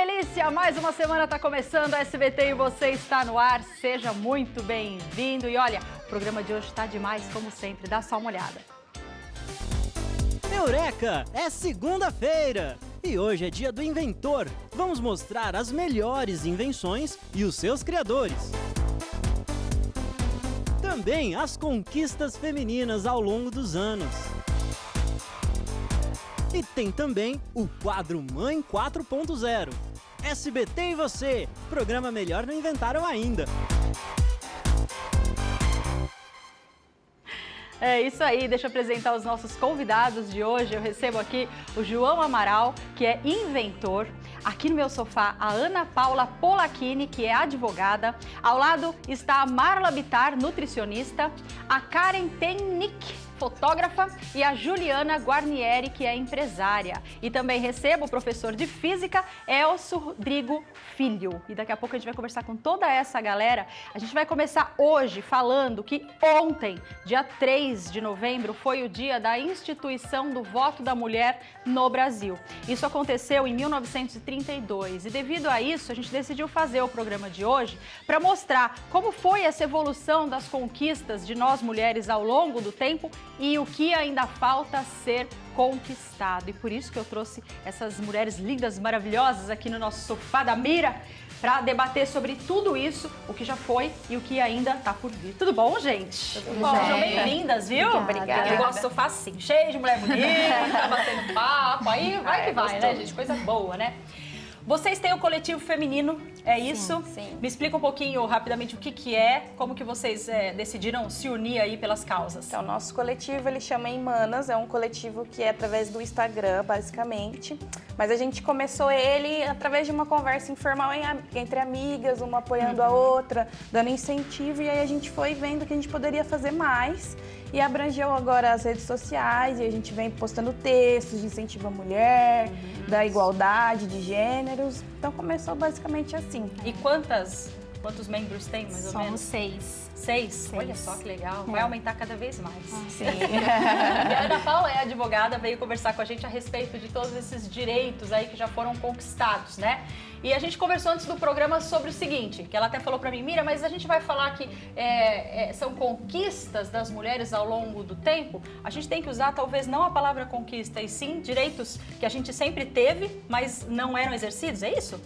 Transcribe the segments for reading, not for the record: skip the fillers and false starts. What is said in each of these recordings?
delícia! Mais uma semana está começando, a SBT e você está no ar. Seja muito bem-vindo. E olha, o programa de hoje está demais, como sempre. Dá só uma olhada. Eureka! É segunda-feira! E hoje é dia do inventor. Vamos mostrar as melhores invenções e os seus criadores. Também as conquistas femininas ao longo dos anos. E tem também o quadro Mãe 4.0. SBT e você, programa melhor não inventaram ainda. É isso aí, deixa eu apresentar os nossos convidados de hoje. Eu recebo aqui o João Amaral, que é inventor. Aqui no meu sofá, a Ana Paula Polacchini, que é advogada. Ao lado está a Marla Bittar, nutricionista. A Karen Tennick, fotógrafa, e a Juliana Guarnieri, que é empresária. E também recebo o professor de física, Elcio Rodrigo Filho. E daqui a pouco a gente vai conversar com toda essa galera. A gente vai começar hoje falando que ontem, dia 3 de novembro, foi o dia da instituição do voto da mulher no Brasil. Isso aconteceu em 1932 e devido a isso a gente decidiu fazer o programa de hoje para mostrar como foi essa evolução das conquistas de nós mulheres ao longo do tempo e o que ainda falta ser conquistado. E por isso que eu trouxe essas mulheres lindas, maravilhosas aqui no nosso sofá da Mira para debater sobre tudo isso, o que já foi e o que ainda está por vir. Tudo bom, gente? Tudo bom. Sejam bem-vindas, viu? Obrigada. Eu gosto de sofá assim, cheio de mulher bonita, tá batendo papo, aí vai que vai, né, gente? Coisa boa, né? Vocês têm o coletivo feminino, é isso? Sim. Me explica um pouquinho, rapidamente, o que é, como que vocês decidiram se unir aí pelas causas. Então, nosso coletivo, ele chama Imanas, é um coletivo que é através do Instagram, basicamente. Mas a gente começou ele através de uma conversa informal entre amigas, uma apoiando a outra, dando incentivo, e aí a gente foi vendo que a gente poderia fazer mais. E abrangeu agora as redes sociais, e a gente vem postando textos de incentivo à mulher, da igualdade de gêneros. Então começou basicamente assim. E quantos membros tem, mais ou menos? Somos 6. 6? Olha só que legal. Vai aumentar cada vez mais. Sim. E a Ana Paula é advogada, veio conversar com a gente a respeito de todos esses direitos aí que já foram conquistados, né? E a gente conversou antes do programa sobre o seguinte, que ela até falou pra mim, Mira, mas a gente vai falar que são conquistas das mulheres ao longo do tempo. A gente tem que usar talvez não a palavra conquista, e sim direitos que a gente sempre teve, mas não eram exercidos, é isso?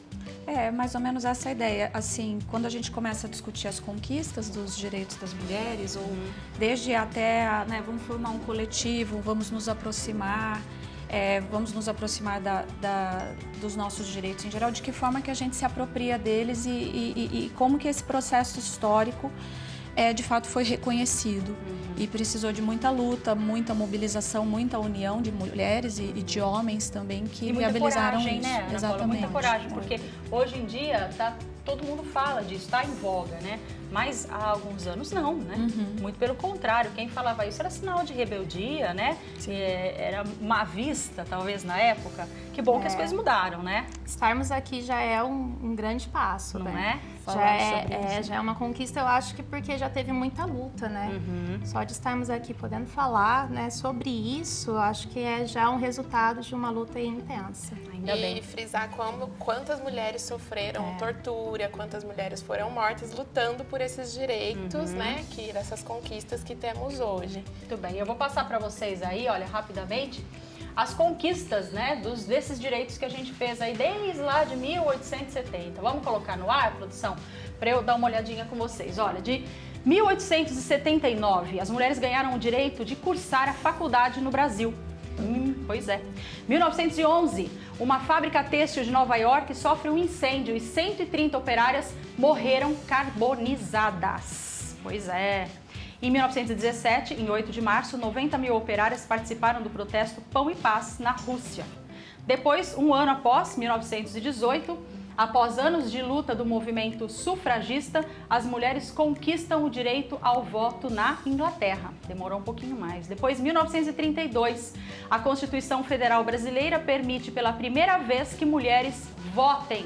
É, mais ou menos essa a ideia. Assim, quando a gente começa a discutir as conquistas dos direitos das mulheres, ou desde até, né, vamos formar um coletivo, vamos nos aproximar, dos nossos direitos em geral, de que forma que a gente se apropria deles e como que esse processo histórico de fato foi reconhecido. E precisou de muita luta, muita mobilização, muita união de mulheres e de homens também que viabilizaram coragem, isso. Né, Ana Exatamente. Paula? Muita coragem, porque hoje em dia todo mundo fala disso, está em voga, né? Mas há alguns anos não, né? Muito pelo contrário, quem falava isso era sinal de rebeldia, né? Era má vista, talvez, na época. Que bom que as coisas mudaram, né? Estarmos aqui já é um grande passo, Não né? é? Já é uma conquista, eu acho que porque já teve muita luta, né? Só de estarmos aqui podendo falar, né, sobre isso, eu acho que é já um resultado de uma luta intensa. Ainda bem. E frisar quantas mulheres sofreram tortura, quantas mulheres foram mortas lutando por esses direitos, né? Essas conquistas que temos hoje. Muito bem, eu vou passar para vocês aí, olha, rapidamente, as conquistas, né, desses direitos que a gente fez aí desde lá de 1870. Vamos colocar no ar, produção, para eu dar uma olhadinha com vocês. Olha, de 1879, as mulheres ganharam o direito de cursar a faculdade no Brasil. Pois é. 1911, uma fábrica têxtil de Nova York sofre um incêndio e 130 operárias morreram carbonizadas. Pois é. Em 1917, em 8 de março, 90 mil operárias participaram do protesto Pão e Paz na Rússia. Depois, um ano após, 1918, após anos de luta do movimento sufragista, as mulheres conquistam o direito ao voto na Inglaterra. Demorou um pouquinho mais. Depois, 1932, a Constituição Federal Brasileira permite pela primeira vez que mulheres votem.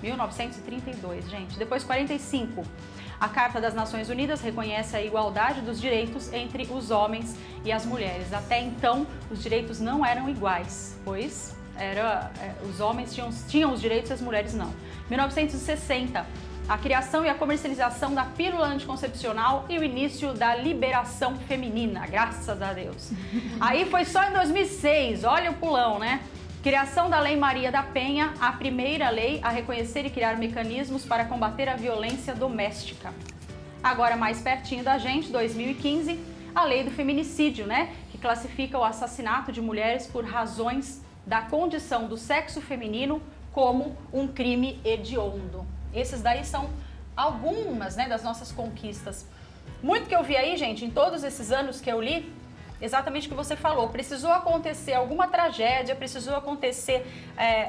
1932, gente. Depois, 45. A Carta das Nações Unidas reconhece a igualdade dos direitos entre os homens e as mulheres. Até então, os direitos não eram iguais, pois Os homens tinham os direitos e as mulheres não. 1960, a criação e a comercialização da pílula anticoncepcional e o início da liberação feminina, graças a Deus. Aí foi só em 2006, olha o pulão, né? Criação da Lei Maria da Penha, a primeira lei a reconhecer e criar mecanismos para combater a violência doméstica. Agora, mais pertinho da gente, 2015, a Lei do Feminicídio, né? Que classifica o assassinato de mulheres por razões da condição do sexo feminino como um crime hediondo. Esses daí são algumas, né, das nossas conquistas. Muito que eu vi aí, gente, em todos esses anos que eu li, exatamente o que você falou. Precisou acontecer alguma tragédia, precisou acontecer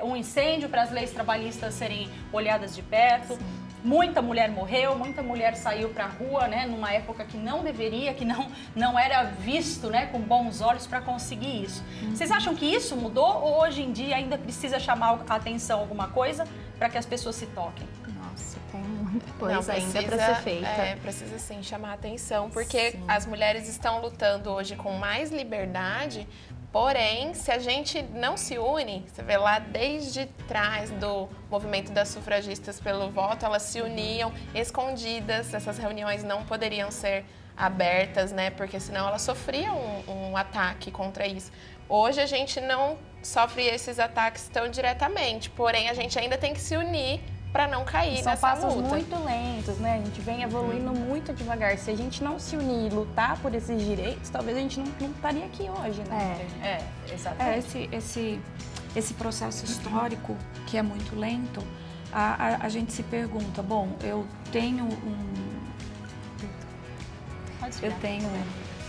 um incêndio para as leis trabalhistas serem olhadas de perto. Sim. Muita mulher morreu, muita mulher saiu para a rua, né, numa época que não deveria, que não era visto, né, com bons olhos para conseguir isso. Vocês acham que isso mudou ou hoje em dia ainda precisa chamar a atenção alguma coisa para que as pessoas se toquem? Nossa, tem muita coisa ainda para ser feita. Precisa sim chamar a atenção, porque as mulheres estão lutando hoje com mais liberdade. Porém, se a gente não se une, você vê lá desde trás do movimento das sufragistas pelo voto, elas se uniam escondidas, essas reuniões não poderiam ser abertas, né? Porque senão elas sofriam um ataque contra isso. Hoje a gente não sofre esses ataques tão diretamente, porém a gente ainda tem que se unir para não cair nessa luta. São passos muito lentos, né? A gente vem evoluindo muito devagar. Se a gente não se unir e lutar por esses direitos, talvez a gente não estaria aqui hoje, né? Exatamente. Esse processo histórico, que é muito lento, a gente se pergunta, bom, eu tenho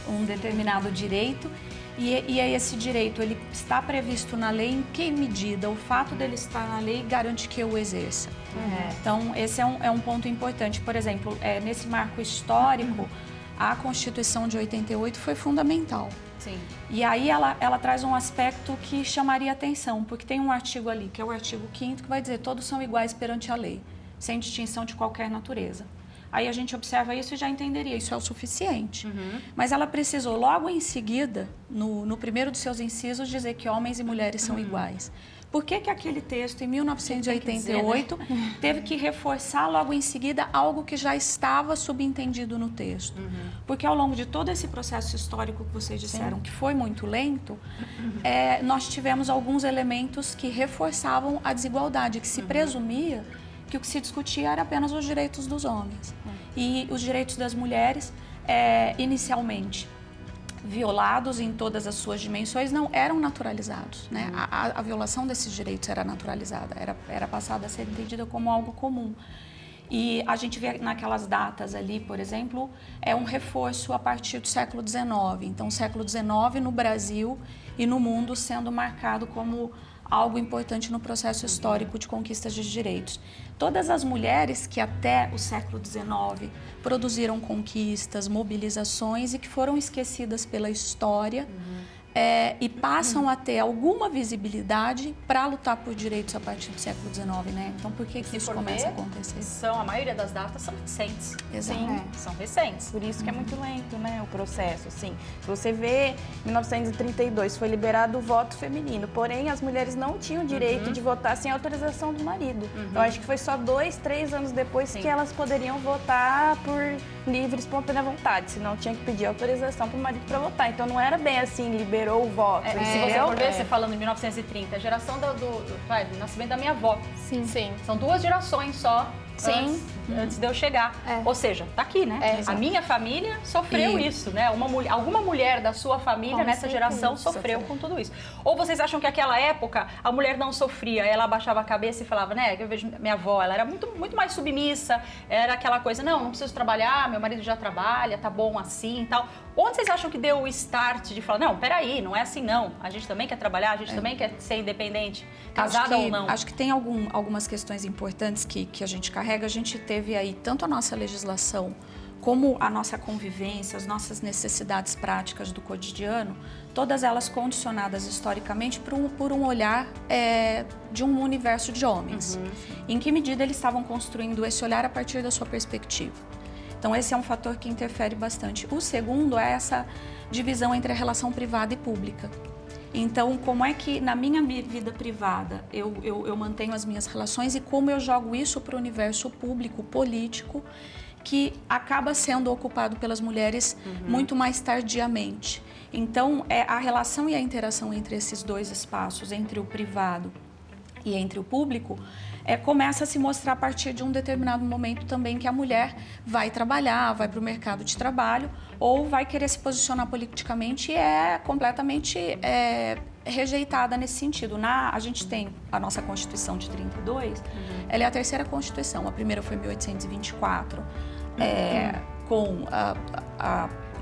um determinado direito e aí esse direito ele está previsto na lei. Em que medida o fato dele estar na lei garante que eu o exerça? Então esse é um ponto importante. Por exemplo, nesse marco histórico, a Constituição de 88 foi fundamental. Sim. E aí ela traz um aspecto que chamaria atenção, porque tem um artigo ali, que é o artigo 5º, que vai dizer todos são iguais perante a lei, sem distinção de qualquer natureza. Aí a gente observa isso e já entenderia, isso é o suficiente. Mas ela precisou, logo em seguida, no primeiro dos seus incisos, dizer que homens e mulheres são iguais. Por que aquele texto, em 1988, teve que reforçar logo em seguida algo que já estava subentendido no texto? Porque ao longo de todo esse processo histórico que vocês disseram, que foi muito lento, nós tivemos alguns elementos que reforçavam a desigualdade, que se presumia que o que se discutia era apenas os direitos dos homens. E os direitos das mulheres, inicialmente violados em todas as suas dimensões, não eram naturalizados, né? A violação desses direitos era naturalizada, era passada a ser entendida como algo comum. E a gente vê naquelas datas ali, por exemplo, um reforço a partir do século XIX. Então, o século XIX no Brasil e no mundo sendo marcado como algo importante no processo histórico de conquistas de direitos. Todas as mulheres que até o século XIX produziram conquistas, mobilizações e que foram esquecidas pela história e passam a ter alguma visibilidade para lutar por direitos a partir do século XIX, né? Então, por que isso começa a acontecer? A maioria das datas são recentes. Exato. Sim, são recentes. Por isso que é muito lento, né, o processo, assim. Se você vê, em 1932 foi liberado o voto feminino, porém as mulheres não tinham direito de votar sem autorização do marido. Eu acho que foi só 2, 3 anos depois que elas poderiam votar por livre e espontânea vontade, senão tinha que pedir autorização para o marido para votar. Então não era bem assim, liberou o voto. Se você for ver, você falando em 1930, a geração do nascimento da minha avó. Sim. São 2 gerações só. Antes de eu chegar. Ou seja, tá aqui, né? A minha família sofreu isso, né? Alguma mulher da sua família nessa geração sofreu com tudo isso. Ou vocês acham que naquela época a mulher não sofria, ela abaixava a cabeça e falava, né? Eu vejo minha avó, ela era muito mais submissa, era aquela coisa, não preciso trabalhar, meu marido já trabalha, tá bom assim e tal. Onde vocês acham que deu o start de falar, não, peraí, não é assim não, a gente também quer trabalhar, a gente também quer ser independente, casada ou não? Acho que tem algumas questões importantes que a gente carrega. A gente teve aí tanto a nossa legislação como a nossa convivência, as nossas necessidades práticas do cotidiano, todas elas condicionadas historicamente por um olhar de um universo de homens. Em que medida eles estavam construindo esse olhar a partir da sua perspectiva? Então, esse é um fator que interfere bastante. O segundo é essa divisão entre a relação privada e pública. Então, como é que na minha vida privada eu mantenho as minhas relações e como eu jogo isso para o universo público, político, que acaba sendo ocupado pelas mulheres muito mais tardiamente. Então, a relação e a interação entre esses dois espaços, entre o privado e entre o público, começa a se mostrar a partir de um determinado momento também que a mulher vai trabalhar, vai para o mercado de trabalho ou vai querer se posicionar politicamente e é completamente rejeitada nesse sentido. A gente tem a nossa Constituição de 32, ela é a terceira Constituição. A primeira foi em 1824, com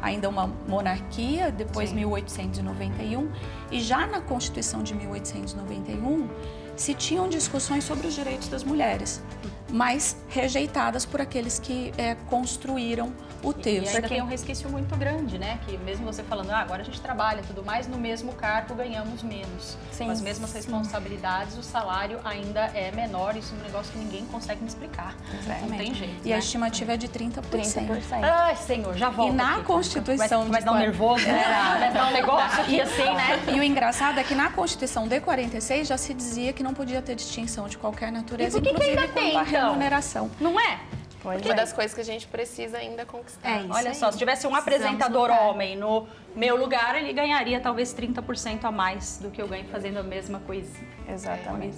ainda uma monarquia, depois 1891, e já na Constituição de 1891 se tinham discussões sobre os direitos das mulheres, mas rejeitadas por aqueles que construíram o texto. E ainda tem um resquício muito grande, né? Que mesmo você falando, agora a gente trabalha e tudo mais, no mesmo cargo ganhamos menos. Sim, com as mesmas responsabilidades, o salário ainda é menor. Isso é um negócio que ninguém consegue me explicar. Exatamente. Não tem jeito, E né? a estimativa é de 30%. 30%. Ai, senhor, já volto. E na aqui. Constituição Vai dar um nervoso, né? Vai dar um negócio aqui assim, né? E o engraçado é que na Constituição de 46 já se dizia que não podia ter distinção de qualquer natureza, E por que inclusive ainda tem, quanto à então? remuneração. Não é? Uma das coisas que a gente precisa ainda conquistar. Olha só, se tivesse um apresentador homem no meu lugar, ele ganharia talvez 30% a mais do que eu ganho fazendo a mesma coisinha. Exatamente.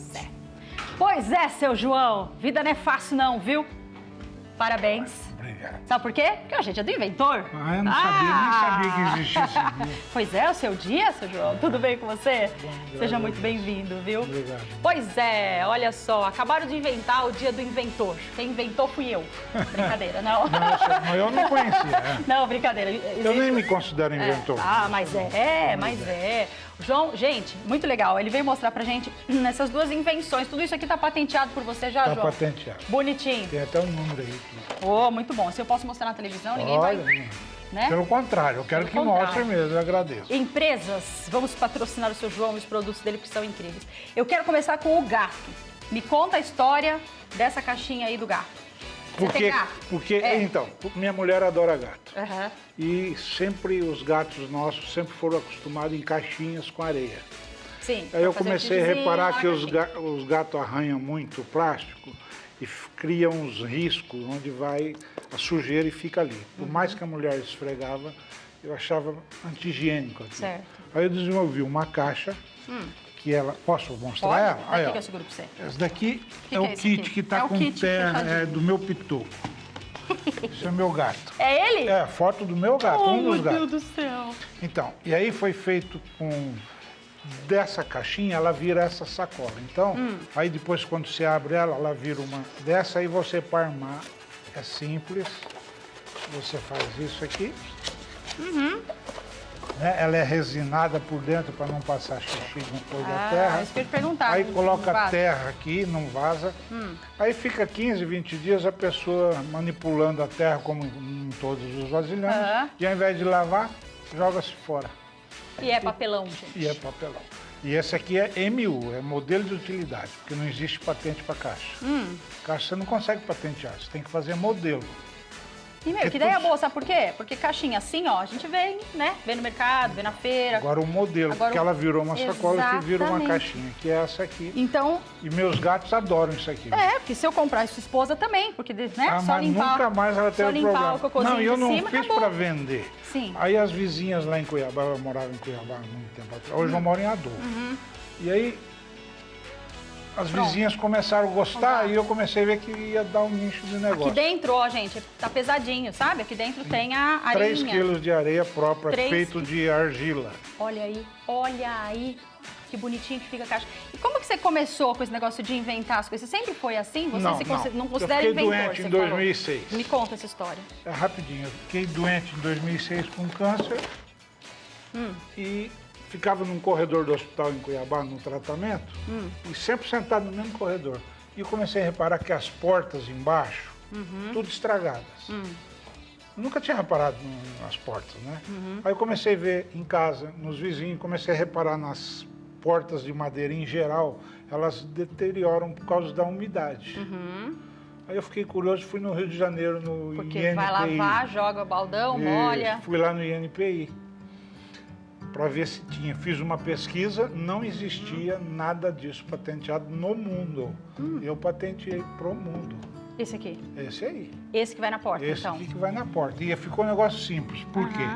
Pois é, seu João, vida não é fácil não, viu? Parabéns. Obrigado. Sabe por quê? Porque a gente é do Inventor. Eu não sabia, nem sabia que existia esse dia. Pois é, o seu dia, seu João. Tudo bem com você? Seja muito bem-vindo, viu? Obrigado. Pois é, olha só, acabaram de inventar o dia do inventor. Quem inventou fui eu. Brincadeira, não? Não, eu não conhecia. Não, brincadeira. Eu nem me considero inventor. Mas é. João, gente, muito legal. Ele veio mostrar pra gente essas duas invenções. Tudo isso aqui tá patenteado por você já, Tá João? patenteado. Bonitinho. Tem até um número aí. Oh, muito bom. Se eu posso mostrar na televisão, ninguém Olha, vai... Né? pelo contrário, eu quero Pelo que contrário. mostre mesmo, eu agradeço. Empresas, vamos patrocinar o seu João e os produtos dele, porque são incríveis. Eu quero começar com o gato. Me conta a história dessa caixinha aí do gato. Você tem gato? Então, minha mulher adora gato. Aham. E sempre os gatos nossos sempre foram acostumados em caixinhas com areia. Sim. Aí eu pra fazer comecei a xixizinho reparar na que caixinha. os gatos arranham muito o plástico e criam uns riscos onde vai a sujeira e fica ali. Por mais que a mulher esfregava, eu achava anti-higiênico aqui. Certo. Aí eu desenvolvi uma caixa que ela... Posso mostrar Pode? ela? Aí, Daqui ó. que eu seguro pra você. Esse daqui Que é que o é esse kit aqui? que está É o com kit terra, fechadinho. do meu pitu. Esse é meu gato. É ele? É, foto do meu gato, Oh, um dos meu gatos. Deus do céu. Então, e aí foi feito com... Dessa caixinha, ela vira essa sacola. Então, aí depois quando você abre ela, ela vira uma dessa, aí você para armar. É simples. Você faz isso aqui. Né? Ela é resinada por dentro para não passar xixi no cor da terra. Isso que eu ia te perguntar. Aí não coloca a vaza? terra aqui, não vaza. Aí fica 15, 20 dias a pessoa manipulando a terra como em todos os vasilhames. Aham. E ao invés de lavar, joga-se fora. E é papelão, gente. E é papelão. E esse aqui é MU, é modelo de utilidade, porque não existe patente para caixa. Caixa você não consegue patentear, você tem que fazer modelo. E, meu, que ideia boa, sabe por quê? Porque caixinha assim, ó, a gente vê, né? Vê no mercado, vê na feira. Agora o modelo, Agora porque o- ela virou uma sacola que vira uma Exatamente. caixinha, que é essa aqui. Então, E meus gatos adoram isso aqui. porque se eu comprar sua esposa também, porque, né? Ah, só mas limpar. nunca mais ela só teve limpar problema. o cocôzinho Não, eu de não cima, fiz acabou. para vender. Sim. Aí as vizinhas lá em Cuiabá, eu morava em Cuiabá há muito tempo atrás, hoje eu moro em Adolfo. E aí as vizinhas começaram a gostar e eu comecei a ver que ia dar um nicho de negócio. Aqui dentro, ó, gente, tá pesadinho, sabe? Aqui dentro tem a areinha. 3 quilos de areia própria, 3 feito de argila. Olha aí. Que bonitinho que fica a caixa. E como que você começou com esse negócio de inventar as coisas? Você sempre foi assim? Você não considera Eu fiquei inventor, doente você em falou. 2006. Me conta essa história. É rapidinho, eu fiquei doente em 2006 com câncer e ficava num corredor do hospital em Cuiabá, no tratamento, e sempre sentado no mesmo corredor. E eu comecei a reparar que as portas embaixo, tudo estragadas. Nunca tinha reparado nas portas, né? Aí eu comecei a ver em casa, nos vizinhos, comecei a reparar nas portas de madeira em geral, elas deterioram por causa da umidade. Aí eu fiquei curioso, fui no Rio de Janeiro, no Porque INPI. vai lavar, joga o baldão, Isso, molha. Fui lá no INPI para ver se tinha. Fiz uma pesquisa, não existia nada disso patenteado no mundo. Eu patenteei pro mundo. Esse aqui? Esse aí. Esse que vai na porta, Esse então? aqui que vai na porta. E ficou um negócio simples. Por quê?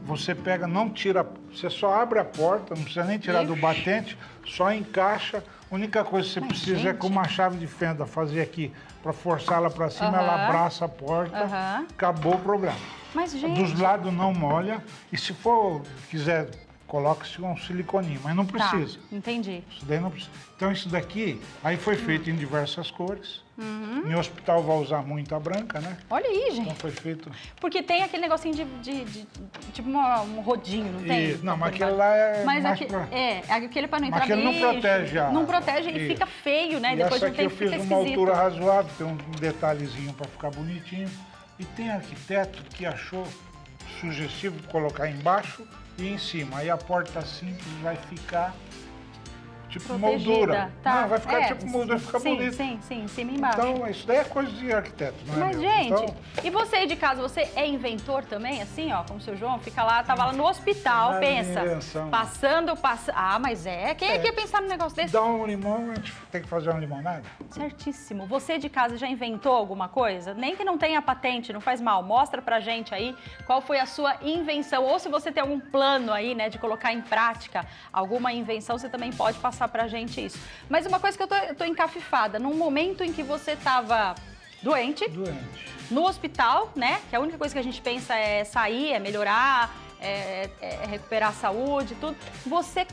Você pega, não tira, você só abre a porta, não precisa nem tirar do batente, só encaixa. A única coisa que você precisa é com uma chave de fenda fazer aqui para forçá-la para cima, ela abraça a porta, acabou o problema. Mas, gente... Dos lados não molha e se for, quiser, coloca-se um siliconinho, mas não precisa. Tá, entendi. Isso daí não precisa. Então isso daqui, aí foi feito em diversas cores. Em hospital vai usar muito a branca, né? Olha aí, gente. Então foi feito... Porque tem aquele negocinho tipo um rodinho, não tem? Não, mas aquele lá é mas mais aquele para não entrar aquele bicho. não protege a... Não protege e fica feio, né? E Depois essa de um aqui eu tempo fiz fica uma esquisito. altura razoável, tem um detalhezinho para ficar bonitinho. E tem arquiteto que achou sugestivo colocar embaixo e em cima. Aí a porta simples vai ficar tipo Protegida, moldura. tá. Não, vai ficar tipo moldura, fica bonito. Sim, em cima e embaixo. Então, isso daí é coisa de arquiteto, não é? Mas, meu? gente, Então, e você aí de casa, você é inventor também, assim, ó, como o seu João? Fica lá, tava lá no hospital, Nada de pensa. invenção. Passando. Ah, mas quem é que ia pensar num negócio desse? dá um limão, a gente tem que fazer uma limonada. Certíssimo. Você de casa já inventou alguma coisa? Nem que não tenha patente, não faz mal. Mostra pra gente aí qual foi a sua invenção. Ou se você tem algum plano aí, né, de colocar em prática alguma invenção, você também pode passar pra gente isso. Mas uma coisa que eu tô encafifada, num momento em que você tava doente, no hospital, né, que a única coisa que a gente pensa é sair, é melhorar, é recuperar a saúde, tudo, você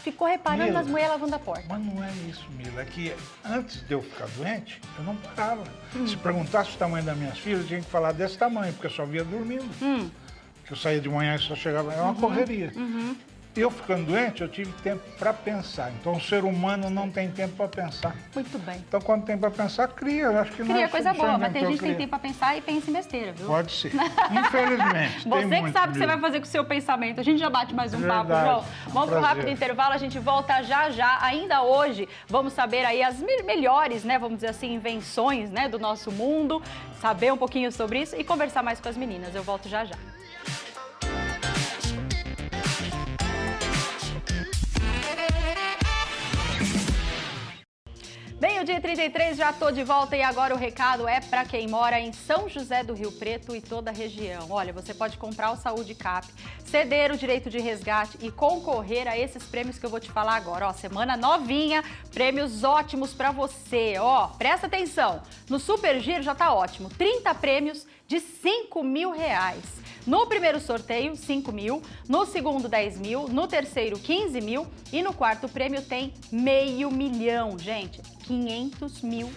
ficou reparando Mila, nas mulheres lavando a porta. Mas não é isso, Mila. É que antes de eu ficar doente, eu não parava. Se perguntasse o tamanho das minhas filhas, eu tinha que falar desse tamanho, porque eu só via dormindo. Porque eu saía de manhã e só chegava... É uma correria. Eu ficando doente, eu tive tempo para pensar. Então, o ser humano não tem tempo para pensar. Muito bem. Então, quando tem para pensar, cria. Eu acho que não Cria é coisa boa, mas tem inventor, gente que tem cria. tempo pra pensar e pensa em besteira, viu? Pode ser. Infelizmente. Você tem que muito, sabe o que você Mila. vai fazer com o seu pensamento. A gente já bate mais um papo, Verdade. João. Vamos pro Prazer. rápido intervalo, a gente volta já já. Ainda hoje, vamos saber aí as melhores, né, vamos dizer assim, invenções, né, do nosso mundo, saber um pouquinho sobre isso e conversar mais com as meninas. Eu volto já já. Meio-dia e 33, já tô de volta e agora o recado é para quem mora em São José do Rio Preto e toda a região. Olha, você pode comprar o Saúde Cap, ceder o direito de resgate e concorrer a esses prêmios que eu vou te falar agora. Ó, semana novinha, prêmios ótimos para você. Ó, presta atenção, no Super Giro já tá ótimo, 30 prêmios de R$5.000. No primeiro sorteio, 5 mil, no segundo, 10 mil, no terceiro, 15 mil e no quarto prêmio tem R$500 mil, gente. R$500 mil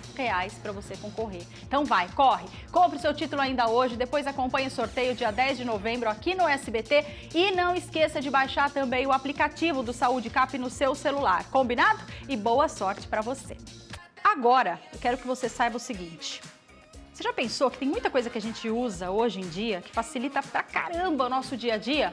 para você concorrer. Então vai, corre, compre o seu título ainda hoje, depois acompanhe o sorteio dia 10 de novembro aqui no SBT e não esqueça de baixar também o aplicativo do Saúde Cap no seu celular, combinado? E boa sorte para você. Agora, eu quero que você saiba o seguinte... Você já pensou que tem muita coisa que a gente usa hoje em dia que facilita pra caramba o nosso dia a dia?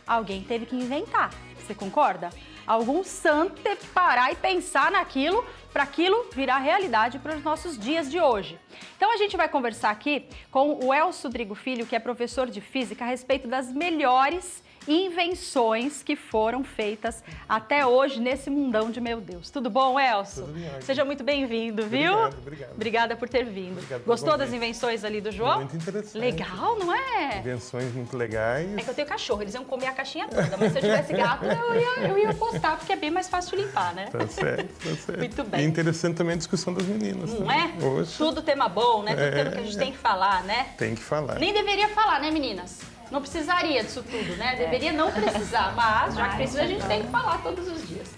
Alguém teve que inventar, você concorda? Algum santo teve que parar e pensar naquilo para aquilo virar realidade para os nossos dias de hoje. Então a gente vai conversar aqui com o Elcio Drigo Filho, que é professor de física, a respeito das melhores invenções que foram feitas até hoje nesse mundão de meu Deus. Tudo bom, Elcio? Tudo bem. Seja muito bem-vindo, viu? Obrigado. Obrigada por ter vindo. Obrigado pelo Gostou das convite. invenções ali do João? Muito interessante. Legal, não é? Invenções muito legais. É que eu tenho cachorro, eles iam comer a caixinha toda, mas se eu tivesse gato, eu ia postar, porque é bem mais fácil de limpar, né? Tá certo, tá certo. Muito bem. E interessante também a discussão das meninas. Não né? é? Hoje Tudo tema bom, né? Tudo tema que a gente tem que falar, né? tem que falar. Nem deveria falar, né, meninas? Não precisaria disso tudo, né? Deveria não precisar, mas já que precisa, a gente tem que falar todos os dias.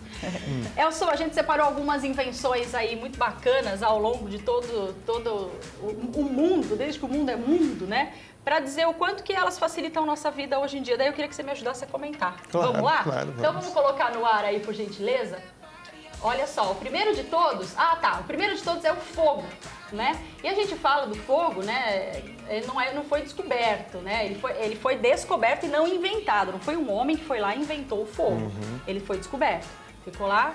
Elcio, a gente separou algumas invenções aí muito bacanas ao longo de todo o mundo, desde que o mundo é mundo, né? Para dizer o quanto que elas facilitam nossa vida hoje em dia. Daí eu queria que você me ajudasse a comentar. Claro, vamos lá? claro, Então vamos. vamos colocar no ar aí, por gentileza? Olha só, o primeiro de todos... o primeiro de todos é o fogo, né? E a gente fala do fogo, né? Ele não foi descoberto, né? Ele foi descoberto e não inventado. Não foi um homem que foi lá e inventou o fogo. Ele foi descoberto. Ficou lá,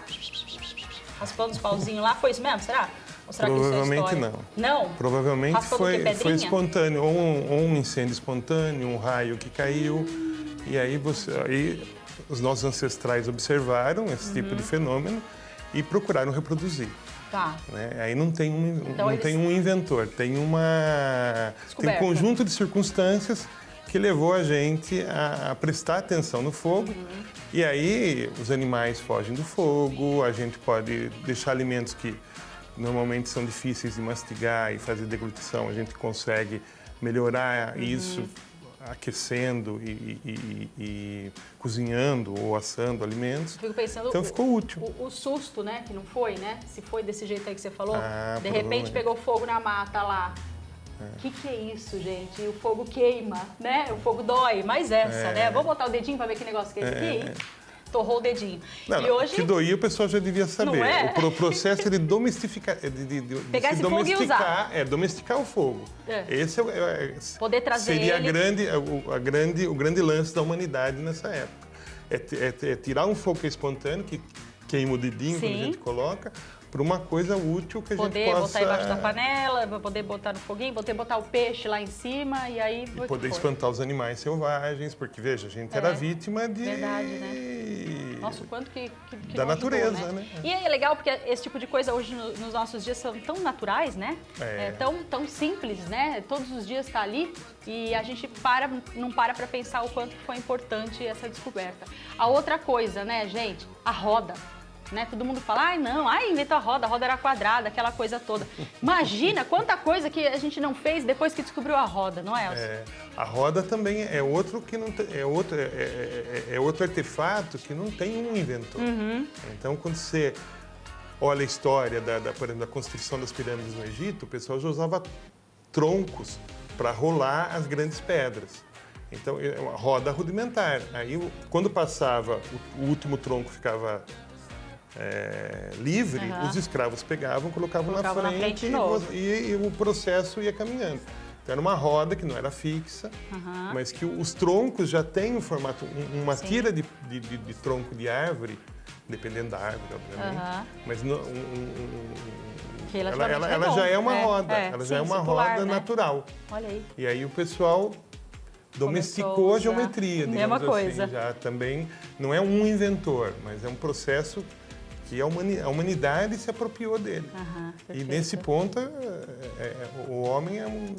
raspando os pauzinhos lá. Foi isso mesmo, será? Ou será que isso é Provavelmente história? não. Não? Provavelmente Raspando o quê? foi Pedrinha? espontâneo, ou um incêndio espontâneo, um raio que caiu. E aí os nossos ancestrais observaram esse tipo de fenômeno e procuraram reproduzir. Tá. Né? Aí não tem Então, tem um inventor, tem um Descoberta. conjunto de circunstâncias que levou a gente a prestar atenção no fogo. E aí os animais fogem do fogo, a gente pode deixar alimentos que normalmente são difíceis de mastigar e fazer deglutição, a gente consegue melhorar isso aquecendo e cozinhando ou assando alimentos. Eu fico pensando, Então ficou útil. O susto, né, que não foi, né? Se foi desse jeito aí que você falou, de repente provavelmente. pegou fogo na mata lá. O que é isso, gente? O fogo queima, né? O fogo dói, mas né? Vou botar o dedinho pra ver que negócio que é esse aqui. Torrou o dedinho. Não, E hoje... que doía o pessoal já devia saber. Não é? O processo de domestificar, de Pegar se esse fogo e domesticar, domesticar o fogo. Esse Poder trazer seria ele. o grande lance da humanidade nessa época. É tirar um fogo que é espontâneo, que queima o dedinho quando a gente coloca, para uma coisa útil que a gente poder possa... botar embaixo da panela, poder botar no foguinho, poder botar o peixe lá em cima e aí... E poder espantar os animais selvagens, porque, veja, a gente era vítima de... Verdade, né? Nossa, o quanto que da não natureza, ajudou, né? E é legal porque esse tipo de coisa hoje nos nossos dias são tão naturais, né? Tão simples, né? Todos os dias está ali e a gente não para pensar o quanto foi importante essa descoberta. A outra coisa, né, gente? A roda. Né? Todo mundo fala, inventou a roda era quadrada, aquela coisa toda. Imagina quanta coisa que a gente não fez depois que descobriu a roda, não é, Elcio? A roda também é outro que não tem, é outro artefato que não tem um inventor. Então, quando você olha a história por exemplo, da construção das pirâmides no Egito, o pessoal já usava troncos para rolar as grandes pedras. Então, é uma roda rudimentar. Aí, quando passava, o último tronco ficava livre, os escravos pegavam, colocavam na frente e o processo ia caminhando. Então, era uma roda que não era fixa, mas que os troncos já têm um formato, uma tira de tronco de árvore, dependendo da árvore, obviamente, mas ela já é uma roda, ela já é uma roda natural. Olha aí. E aí o pessoal domesticou a geometria, mesma assim, coisa. já também não é um inventor, mas é um processo que a humanidade se apropriou dele. E nesse ponto, o homem é um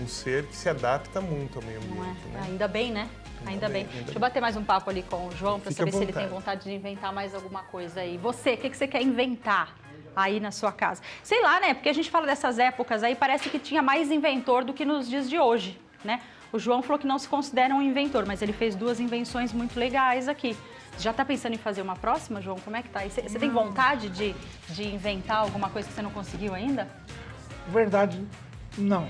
ser que se adapta muito ao meio ambiente. Né? Ainda bem, né? Ainda bem. Deixa eu bater mais um papo ali com o João para saber se ele tem vontade de inventar mais alguma coisa aí. Você, o que você quer inventar aí na sua casa? Sei lá, né? Porque a gente fala dessas épocas aí, parece que tinha mais inventor do que nos dias de hoje, né? O João falou que não se considera um inventor, mas ele fez 2 invenções muito legais aqui. Já está pensando em fazer uma próxima, João? Como é que tá? Você tem vontade de inventar alguma coisa que você não conseguiu ainda? Verdade, não.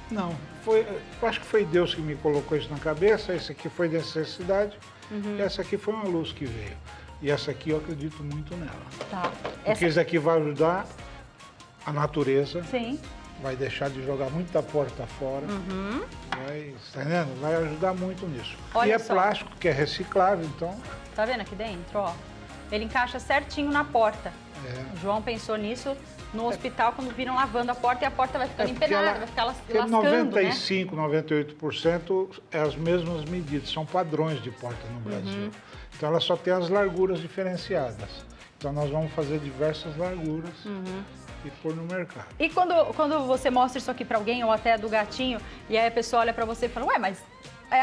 Não. Eu acho que foi Deus que me colocou isso na cabeça. Esse aqui foi necessidade. E essa aqui foi uma luz que veio. E essa aqui eu acredito muito nela. Tá. Porque isso aqui vai ajudar a natureza. Sim. Vai deixar de jogar muita porta fora. Vai, tá entendendo? Vai ajudar muito nisso. Olha e é só. plástico, que é reciclável, então... Tá vendo aqui dentro, ó? Ele encaixa certinho na porta. O João pensou nisso no hospital, quando viram lavando a porta, e a porta vai ficando empenada, vai ficar lascando, 95, 98% é as mesmas medidas, são padrões de porta no Brasil. Então ela só tem as larguras diferenciadas. Então nós vamos fazer diversas larguras e pôr no mercado. E quando você mostra isso aqui pra alguém, ou até do gatinho, e aí a pessoa olha pra você e fala, ué, mas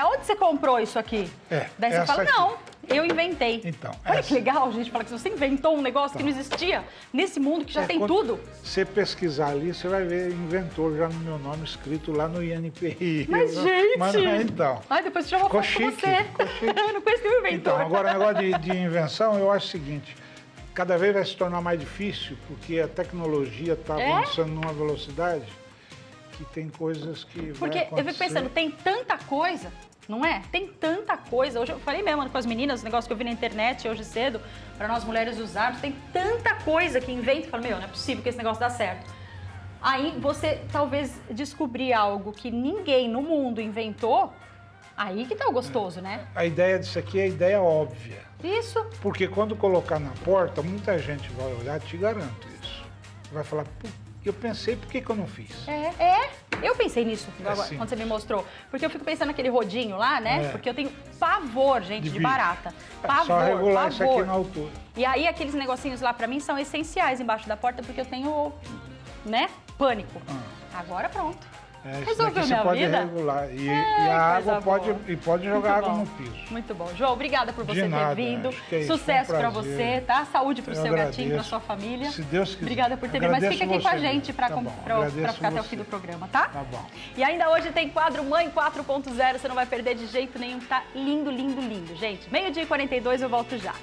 onde você comprou isso aqui? Daí você fala, não, eu inventei. Então, olha que legal, gente, falar que você inventou um negócio que não existia nesse mundo, que já tem tudo. Você pesquisar ali, você vai ver inventor já no meu nome escrito lá no INPI. Mas, gente! Mas, então. Ai, depois tira uma foto com você. Eu não conheci o inventor. Então, agora o negócio de invenção, eu acho o seguinte, cada vez vai se tornar mais difícil, porque a tecnologia está avançando numa velocidade que tem coisas que porque vai acontecer. eu fico pensando, tem tanta coisa, não é? Tem tanta coisa. Hoje eu falei mesmo com as meninas, o negócio que eu vi na internet hoje cedo, para nós mulheres usarmos, tem tanta coisa que inventa. Eu falo, não é possível que esse negócio dá certo. Aí você talvez descobrir algo que ninguém no mundo inventou, aí que tá o gostoso, né? A ideia disso aqui é a ideia óbvia. Isso. Porque quando colocar na porta, muita gente vai olhar, te garanto isso. Vai falar, eu pensei, por que eu não fiz? Eu pensei nisso agora, sim. quando você me mostrou. Porque eu fico pensando naquele rodinho lá, né? Porque eu tenho pavor, gente, de bicho. barata. É Pavor, só regular isso aqui pavor. na altura. E aí aqueles negocinhos lá pra mim são essenciais embaixo da porta porque eu tenho, né, pânico. Agora pronto. Isso Resolveu daqui minha você pode vida? regular. E a coisa água pode, boa. e pode jogar Muito água bom. no piso. Muito bom. João, obrigada por você De nada, ter vindo. acho que é isso, Sucesso foi um pra prazer. você, tá? Saúde pro Eu seu gatinho, pra agradeço. sua família. Se Deus quiser. Obrigada por ter vindo. Mas Agradeço fica aqui com a você. gente pra Tá bom, ficar agradeço até o você. fim do programa, tá? Tá bom. E ainda hoje tem quadro Mãe 4.0, você não vai perder de jeito nenhum, tá lindo, lindo, lindo. Gente, 12h42, eu volto já.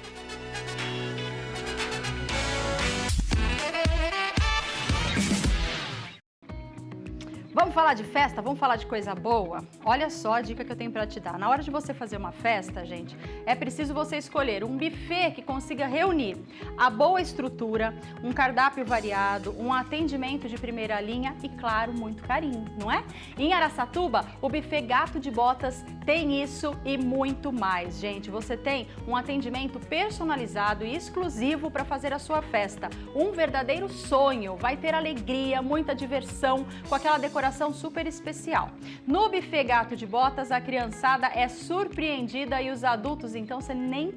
Vamos falar de festa? Vamos falar de coisa boa? Olha só a dica que eu tenho para te dar. Na hora de você fazer uma festa, gente, é preciso você escolher um buffet que consiga reunir a boa estrutura, um cardápio variado, um atendimento de primeira linha e, claro, muito carinho, não é? Em Araçatuba, o buffet Gato de Botas tem isso e muito mais, gente. Você tem um atendimento personalizado e exclusivo para fazer a sua festa. Um verdadeiro sonho. Vai ter alegria, muita diversão, com aquela decoração super especial. No buffet Gato de Botas, a criançada é surpreendida e os adultos, então, você nem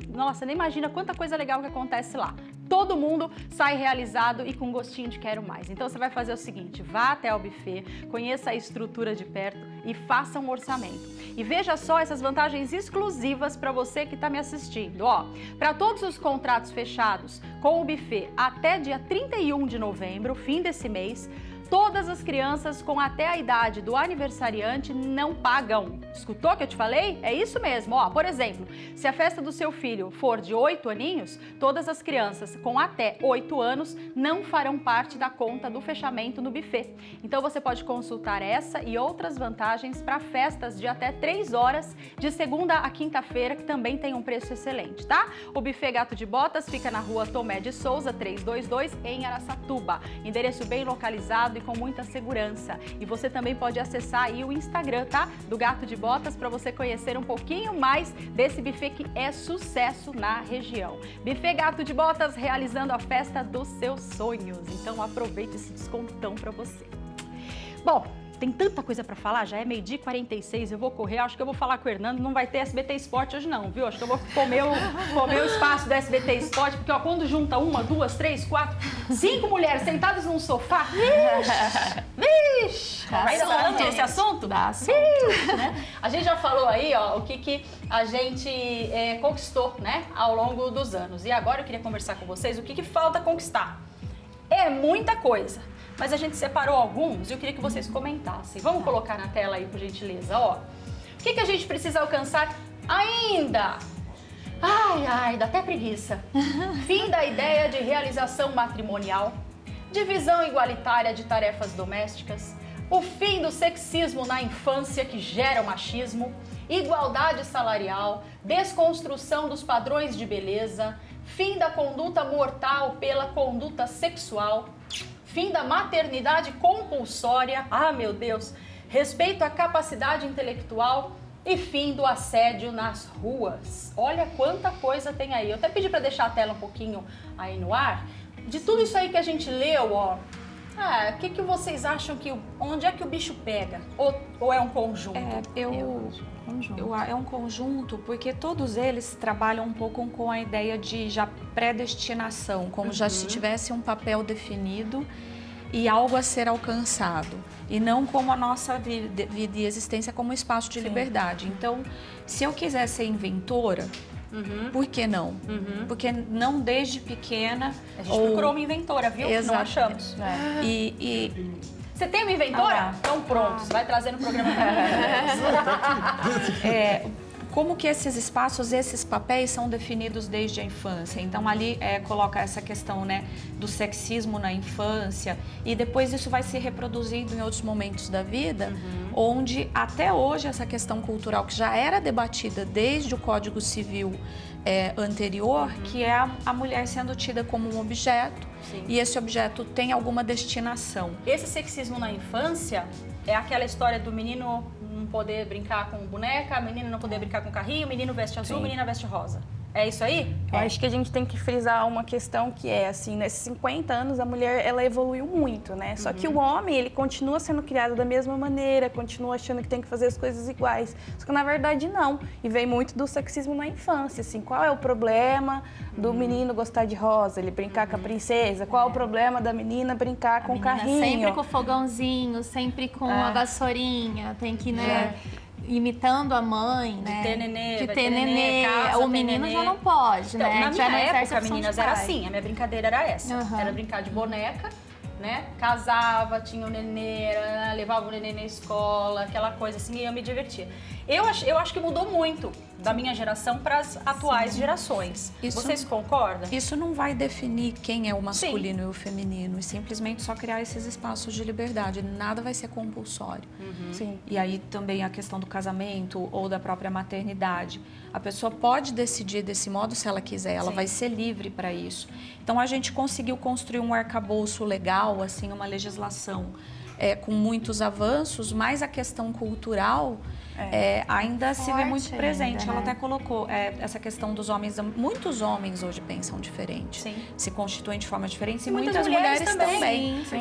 imagina quanta coisa legal que acontece lá. Todo mundo sai realizado e com gostinho de quero mais. Então você vai fazer o seguinte, vá até o buffet, conheça a estrutura de perto e faça um orçamento. E veja só essas vantagens exclusivas para você que está me assistindo. Ó, para todos os contratos fechados com o buffet até dia 31 de novembro, fim desse mês, todas as crianças com até a idade do aniversariante não pagam. Escutou o que eu te falei? É isso mesmo. Ó, por exemplo, se a festa do seu filho for de 8 aninhos, todas as crianças com até 8 anos não farão parte da conta do fechamento no buffet. Então você pode consultar essa e outras vantagens para festas de até 3 horas, de segunda a quinta-feira, que também tem um preço excelente, tá? O buffet Gato de Botas fica na rua Tomé de Souza, 322, em Araçatuba. Endereço bem localizado e com muita segurança. E você também pode acessar aí o Instagram, tá? Do Gato de Botas, para você conhecer um pouquinho mais desse buffet que é sucesso na região. Buffet Gato de Botas, realizando a festa dos seus sonhos. Então aproveite esse descontão para você. Bom, tem tanta coisa para falar, já é 12h46, eu vou correr, acho que eu vou falar com o Hernando, não vai ter SBT Esporte hoje não, viu? Acho que eu vou comer o espaço do SBT Esporte, porque ó, quando junta 1, 2, 3, 4, 5 mulheres sentadas num sofá, vixe, ainda tá dando esse assunto? Dá assunto. Né? A gente já falou aí, ó, o que a gente conquistou, né, ao longo dos anos. E agora eu queria conversar com vocês o que falta conquistar. É muita coisa. Mas a gente separou alguns e eu queria que vocês comentassem. Vamos colocar na tela aí, por gentileza, ó. O que a gente precisa alcançar ainda? Ai, dá até preguiça. Fim da ideia de realização matrimonial, divisão igualitária de tarefas domésticas, o fim do sexismo na infância que gera o machismo, igualdade salarial, desconstrução dos padrões de beleza, fim da conduta mortal pela conduta sexual, fim da maternidade compulsória, meu Deus, respeito à capacidade intelectual e fim do assédio nas ruas. Olha quanta coisa tem aí. Eu até pedi para deixar a tela um pouquinho aí no ar. De tudo isso aí que a gente leu, ó, o que vocês acham onde é que o bicho pega? Ou é um conjunto? É um conjunto, porque todos eles trabalham um pouco com a ideia de já predestinação, como já se tivesse um papel definido e algo a ser alcançado, e não como a nossa vida e existência como um espaço de liberdade. Então, se eu quiser ser inventora, por que não? Porque não desde pequena... A gente procurou uma inventora, viu? Não achamos. Você tem uma inventora? Então pronto, você vai trazer no programa. Como que esses espaços, esses papéis são definidos desde a infância. Então ali coloca essa questão, né, do sexismo na infância, e depois isso vai se reproduzindo em outros momentos da vida, onde até hoje essa questão cultural que já era debatida desde o Código Civil anterior, que é a mulher sendo tida como um objeto. Sim. E esse objeto tem alguma destinação. Esse sexismo na infância é aquela história do menino não poder brincar com boneca, a menina não poder brincar com carrinho, o menino veste azul, a menina veste rosa. É isso aí? Eu acho que a gente tem que frisar uma questão que é, assim, nesses 50 anos a mulher, ela evoluiu muito, né? Só que o homem, ele continua sendo criado da mesma maneira, continua achando que tem que fazer as coisas iguais. Só que na verdade não. E vem muito do sexismo na infância, assim, qual é o problema do menino gostar de rosa, ele brincar com a princesa? Qual é o problema da menina brincar com o carrinho? Sempre com o fogãozinho, sempre com a vassourinha, tem que, né... imitando a mãe, né? De ter nenê, de vai ter ter nenê. casa, O menino já não pode, então, né? na já minha não exerce época, a função meninas, de era pai. assim. A minha brincadeira era essa. Era brincar de boneca, né? Casava, tinha o nenê, levava o nenê na escola, aquela coisa assim, e eu me divertia. Eu acho que mudou muito da minha geração para as atuais gerações. Vocês concordam? Isso não vai definir quem é o masculino e o feminino, e simplesmente só criar esses espaços de liberdade. Nada vai ser compulsório. Sim. E aí também a questão do casamento ou da própria maternidade. A pessoa pode decidir desse modo se ela quiser, ela vai ser livre para isso. Então a gente conseguiu construir um arcabouço legal, assim, uma legislação com muitos avanços, mas a questão cultural ainda se vê muito presente. Ainda, Ela né? até colocou essa questão dos homens. Muitos homens hoje pensam diferente, se constituem de forma diferente, e muitas mulheres também. Sim,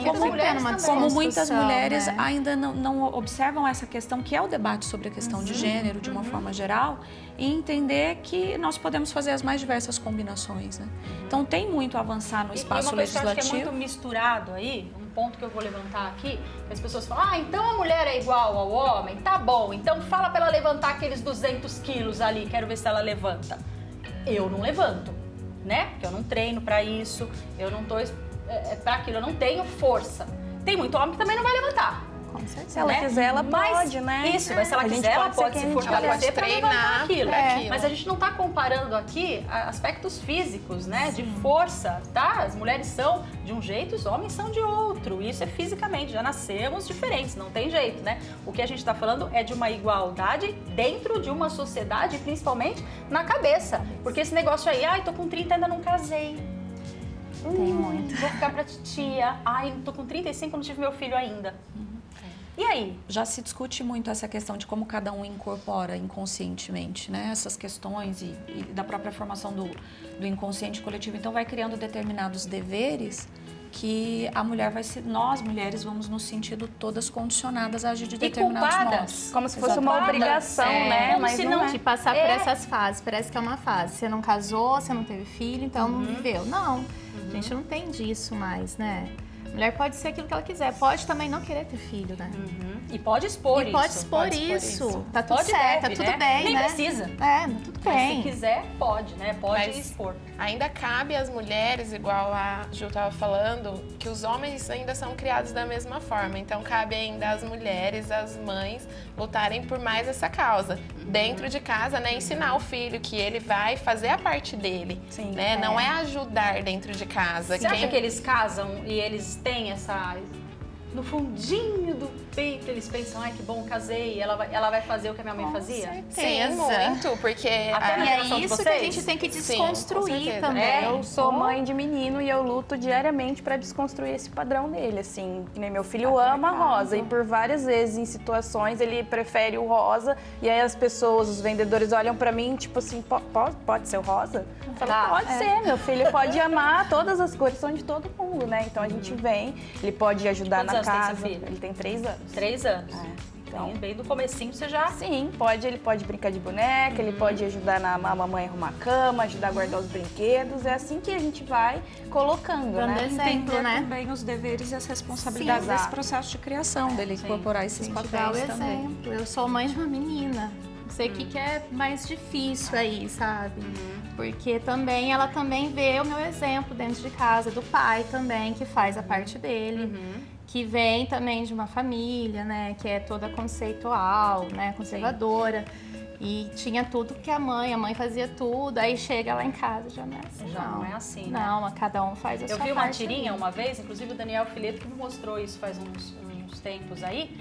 Como muitas mulheres né? ainda não observam essa questão, que é o debate sobre a questão de gênero, de uma forma geral, e entender que nós podemos fazer as mais diversas combinações, né? Então tem muito a avançar no espaço e uma coisa legislativo. que eu acho que é muito misturado aí, um ponto que eu vou levantar aqui, que as pessoas falam, então a mulher é igual ao homem? Tá bom, então fala pra ela levantar aqueles 200 quilos ali, quero ver se ela levanta. Eu não levanto, né? Porque eu não treino pra isso, eu não tô pra aquilo, eu não tenho força. Tem muito homem que também não vai levantar. Com certeza. Se ela quiser, ela pode, né? Isso, mas se ela A gente quiser, ela pode ser pode quem se a gente fortalecer quiser. pra Treinar levantar aquilo. pra aquilo. Mas a gente não tá comparando aqui aspectos físicos, né? De força, tá? As mulheres são de um jeito, os homens são de outro. Isso é fisicamente, já nascemos diferentes, não tem jeito, né? O que a gente tá falando é de uma igualdade dentro de uma sociedade, principalmente na cabeça. Porque esse negócio aí, ai, tô com 30 ainda não casei. Tem muito. Vou ficar pra titia. Ai, tô com 35, não tive meu filho ainda. E aí? Já se discute muito essa questão de como cada um incorpora inconscientemente, né? Essas questões e da própria formação do inconsciente coletivo. Então vai criando determinados deveres que a mulher nós mulheres vamos no sentido todas condicionadas a agir de determinados modos. Como se fosse uma obrigação, né? Como Mas se não não é. te passar por essas fases. Parece que é uma fase. Você não casou, você não teve filho, então não viveu. Não, a gente não tem disso mais, né? A mulher pode ser aquilo que ela quiser, pode também não querer ter filho, né? E pode expor isso. Pode expor isso. Tá tudo Pode, certo, deve, tá tudo né? bem, Nem né? precisa. Tudo Mas bem. se quiser, pode, né? Pode Mas expor. Ainda cabe às mulheres, igual a Ju estava falando, que os homens ainda são criados da mesma forma. Então cabe ainda às mulheres, às mães, lutarem por mais essa causa. Dentro de casa, né? Ensinar o filho que ele vai fazer a parte dele. Sim, né? Não é ajudar dentro de casa. Você acha que eles casam e eles têm essa... No fundinho do peito, eles pensam, ai, que bom, casei, ela vai fazer o que a minha mãe fazia? Sim, muito, porque... Até na E é geração de isso que a vocês? gente tem que Sim, com desconstruir certeza. também. Eu sou mãe de menino e eu luto diariamente para desconstruir esse padrão dele, assim. Que nem meu filho ama rosa e por várias vezes em situações ele prefere o rosa e aí as pessoas, os vendedores olham para mim tipo assim, pode ser o rosa? Eu falo, pode ser, meu filho pode amar, todas as cores são de todo mundo, né? Então a gente vem, ele pode ajudar Quantos na anos tem casa. seu filho? Ele tem 3 anos. 3 anos. Então, Bem do comecinho você já... sim, ele pode brincar de boneca, ele pode ajudar a mamãe a arrumar a cama, ajudar a guardar os brinquedos. É assim que a gente vai colocando, Dando né? exemplo, Entender né? também os deveres e as responsabilidades Sim, desse exato. processo de criação, dele incorporar esses Dá o papéis também. exemplo. Eu sou mãe de uma menina. Não sei o que é mais difícil aí, sabe? Porque também ela também vê o meu exemplo dentro de casa, do pai também, que faz a parte dele. Que vem também de uma família, né? Que é toda conceitual, né? Conservadora. E tinha tudo que a mãe fazia tudo. Aí chega lá em casa, já não é assim. Já não é assim, né? Não, cada um faz a sua Eu parte. vi uma tirinha ali. uma vez, inclusive o Daniel Fileto que me mostrou isso faz uns tempos aí.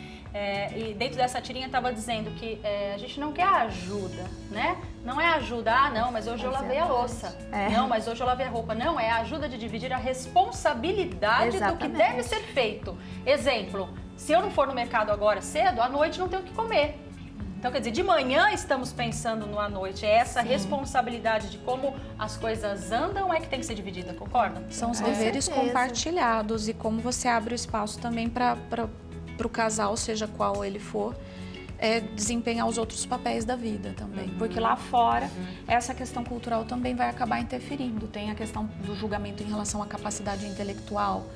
E dentro dessa tirinha estava dizendo que a gente não quer ajuda, né? Não é ajuda, não, mas hoje eu lavei a louça. Não, mas hoje eu lavei a roupa. Não, é a ajuda de dividir a responsabilidade do que deve ser feito. Exemplo, se eu não for no mercado agora cedo, à noite não tenho o que comer. Então, quer dizer, de manhã estamos pensando no à noite. É essa responsabilidade de como as coisas andam é que tem que ser dividida, concorda? São os deveres compartilhados e como você abre o espaço também para o casal, seja qual ele for, desempenhar os outros papéis da vida também. Porque lá fora, essa questão cultural também vai acabar interferindo. Tem a questão do julgamento em relação à capacidade intelectual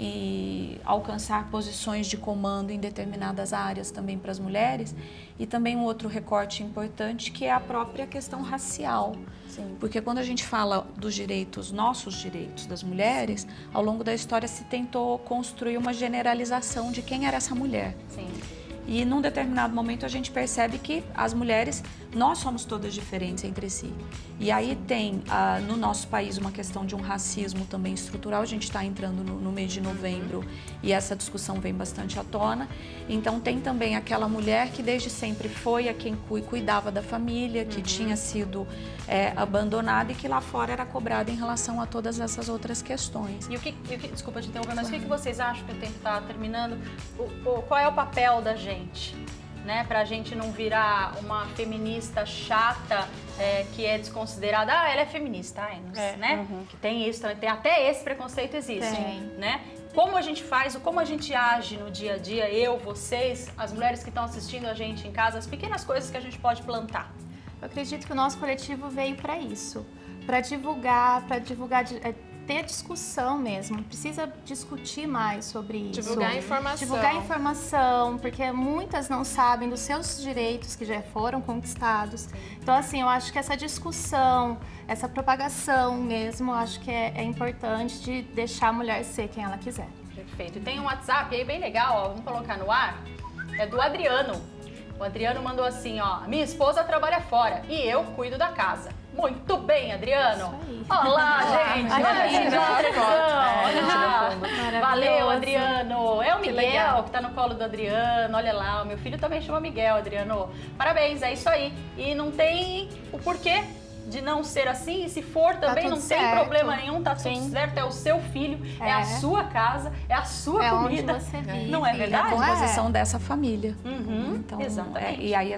e alcançar posições de comando em determinadas áreas também para as mulheres. E também um outro recorte importante que é a própria questão racial. Sim. Porque quando a gente fala dos direitos, nossos direitos das mulheres, ao longo da história se tentou construir uma generalização de quem era essa mulher. Sim. E num determinado momento a gente percebe que as mulheres, nós somos todas diferentes entre si. E aí tem no nosso país uma questão de um racismo também estrutural. A gente está entrando no mês de novembro e essa discussão vem bastante à tona. Então tem também aquela mulher que desde sempre foi a quem cuidava da família, que tinha sido abandonada e que lá fora era cobrada em relação a todas essas outras questões. E desculpa te interromper, mas o que vocês acham, que o tempo está terminando, qual é o papel da gente? Né, pra gente não virar uma feminista chata que é desconsiderada. Ela é feminista, né? Que tem isso também, tem até esse preconceito existe, né? Como a gente faz, como a gente age no dia a dia, eu, vocês, as mulheres que estão assistindo a gente em casa, as pequenas coisas que a gente pode plantar. Eu acredito que o nosso coletivo veio para isso, para divulgar, ter discussão mesmo, precisa discutir mais sobre isso. Divulgar informação. Divulgar informação, porque muitas não sabem dos seus direitos que já foram conquistados. Então, assim, eu acho que essa discussão, essa propagação mesmo, eu acho que é importante de deixar a mulher ser quem ela quiser. Perfeito. E tem um WhatsApp aí bem legal, vamos colocar no ar, é do Adriano. O Adriano mandou assim, minha esposa trabalha fora e eu cuido da casa. Muito bem, Adriano. Olá, gente. Valeu, Adriano. É o Miguel que tá no colo do Adriano. Olha lá, o meu filho também chama Miguel, Adriano. Parabéns, é isso aí. E não tem o porquê de não ser assim, e se for também não tem problema nenhum, tá tudo certo, é o seu filho, é a sua casa, é a sua comida. Onde você vive. Não é verdade? É a composição dessa família. Então, exatamente. E aí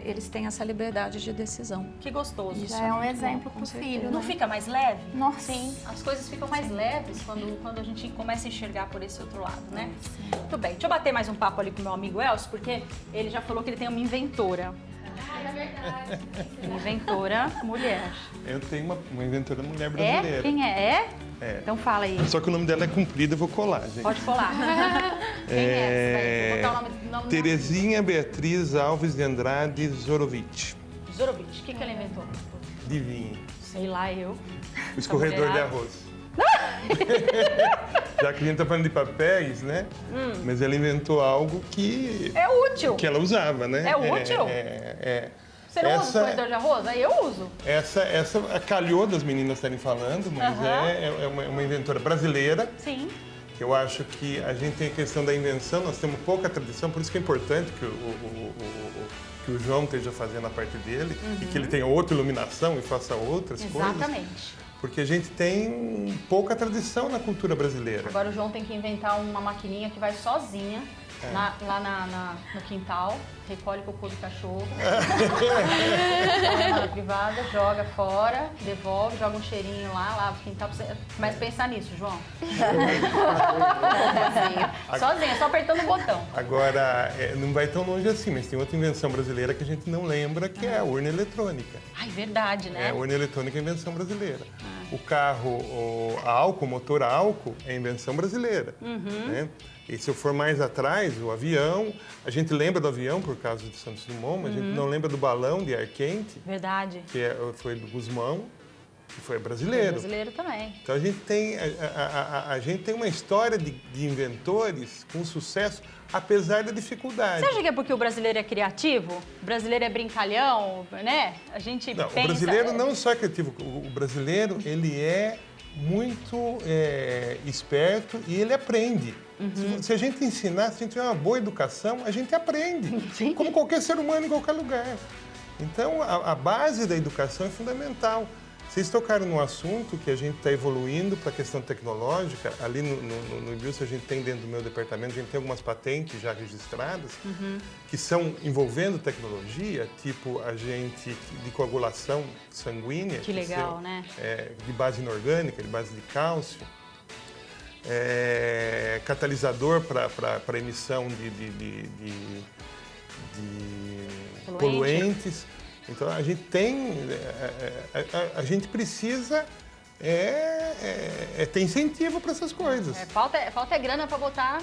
eles têm essa liberdade de decisão. Que gostoso. Isso é um exemplo pro filho. Não fica mais leve? Nossa. Sim. As coisas ficam mais leves quando a gente começa a enxergar por esse outro lado, né? Sim. Muito bem. Deixa eu bater mais um papo ali com o meu amigo Elcio, porque ele já falou que ele tem uma inventora. É verdade. Inventora mulher. Eu tenho uma inventora mulher brasileira. Quem é? Então fala aí. Só que o nome dela é comprido, eu vou colar, gente. Pode colar. Quem é essa? Vou botar o nome Terezinha Beatriz Alves de Andrade Zorovitch. Zorovitch. O que ela inventou? Adivinha. Sei lá, eu. O escorredor de arroz. Já que a gente tá falando de papéis, né? Mas ela inventou algo que... É útil. Que ela usava, né? É útil? Você não usa escorredor de arroz? Aí eu uso. Essa calhou das meninas estarem falando, mas é uma inventora brasileira. Sim. Que eu acho que a gente tem a questão da invenção, nós temos pouca tradição, por isso que é importante que o João esteja fazendo a parte dele e que ele tenha outra iluminação e faça outras coisas. Exatamente. Porque a gente tem pouca tradição na cultura brasileira. Agora o João tem que inventar uma maquininha que vai sozinha lá no quintal, recolhe cocô do cachorro, na privada, joga fora, devolve, joga um cheirinho lá, lava o quintal. Começa a pensar nisso, João. Sozinha, só apertando o botão. Agora, não vai tão longe assim, mas tem outra invenção brasileira que a gente não lembra, que é a urna eletrônica. Ai, verdade, né? A urna eletrônica é invenção brasileira. O carro a álcool, motor a álcool, é invenção brasileira. Né? E se eu for mais atrás, o avião, a gente lembra do avião por causa de Santos Dumont, mas a gente não lembra do balão de ar quente. Verdade. Que foi do Gusmão, que foi brasileiro. Foi brasileiro também. Então a gente tem uma história de inventores com sucesso, apesar da dificuldade. Você acha que é porque o brasileiro é criativo? O brasileiro é brincalhão, né? A gente pensa... O brasileiro não só é criativo, o brasileiro ele é muito esperto e ele aprende. Se a gente ensinar, se a gente tiver uma boa educação, a gente aprende. Sim. Como qualquer ser humano em qualquer lugar. Então, a base da educação é fundamental. Vocês tocaram num assunto que a gente está evoluindo para a questão tecnológica. Ali no Ibilson, a gente tem dentro do meu departamento, a gente tem algumas patentes já registradas que são envolvendo tecnologia, tipo agente de coagulação sanguínea. Que legal, né? De base inorgânica, de base de cálcio. Catalisador para emissão de poluentes. Então, a gente tem, a gente precisa ter incentivo para essas coisas. Falta grana para botar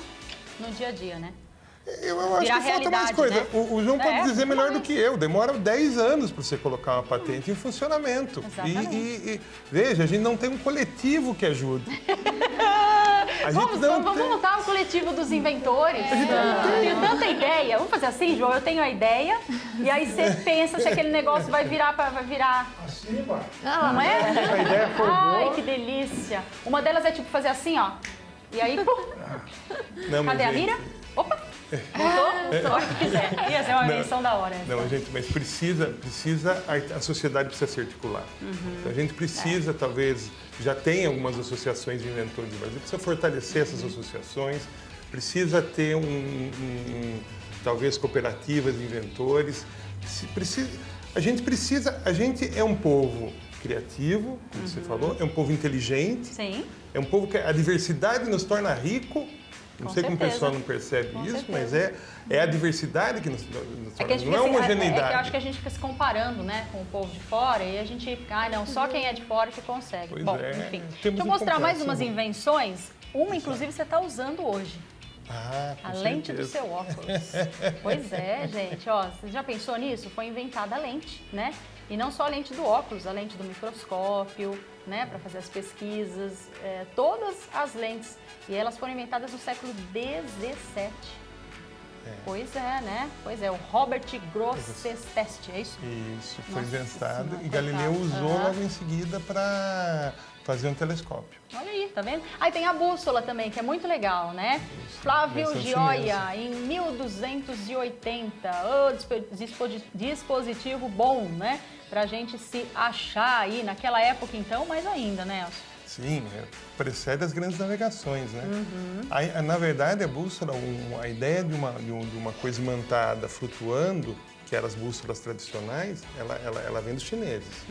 no dia a dia, né? Eu acho que falta mais coisa. Né? O João pode dizer melhor do que eu. Demora 10 anos para você colocar uma patente em funcionamento. E veja, a gente não tem um coletivo que ajude. Vamos montar o coletivo dos inventores. Eu tenho tanta ideia. Vamos fazer assim, João? Eu tenho a ideia e aí você pensa se aquele negócio vai virar. Assim, vai. Não é? A ideia foi boa. Ai, que delícia. Uma delas é tipo fazer assim, ó. E aí, cadê a mira? Opa! Voltou? A hora que quiser. Ia ser uma invenção da hora. Não, gente, mas a sociedade precisa se articular. Então, a gente precisa, talvez, já tem algumas associações de inventores do Brasil, precisa fortalecer essas associações, precisa ter talvez cooperativas de inventores. A gente é um povo criativo, como você falou, é um povo inteligente, Sim. É um povo que a diversidade nos torna rico. Não sei como o pessoal não percebe isso, mas é a diversidade que nos torna, não é a homogeneidade. Eu acho que a gente fica se comparando, né, com o povo de fora e a gente fica, não, só quem é de fora que consegue. Pois Bom, enfim. Deixa eu mostrar mais umas invenções. Uma, inclusive, você está usando hoje. Com a lente do certeza. seu óculos. Pois é, gente. Ó, você já pensou nisso? Foi inventada a lente, né? E não só a lente do óculos, a lente do microscópio, né? Para fazer as pesquisas. Todas as lentes. E elas foram inventadas no século XVII. Pois é, né? Pois é, o Robert Grosseteste, é isso? Isso, foi inventado e Galileu usou logo em seguida para fazer um telescópio. Olha aí, tá vendo? Aí tem a bússola também, que é muito legal, né? Isso, Flávio Gioia, em 1280. Dispositivo bom, né? Pra gente se achar aí, naquela época então, mais ainda, né, Elcio? Sim, precede as grandes navegações, né? Na verdade, a bússola, a ideia de uma coisa imantada flutuando, que eram as bússolas tradicionais, ela vem dos chineses.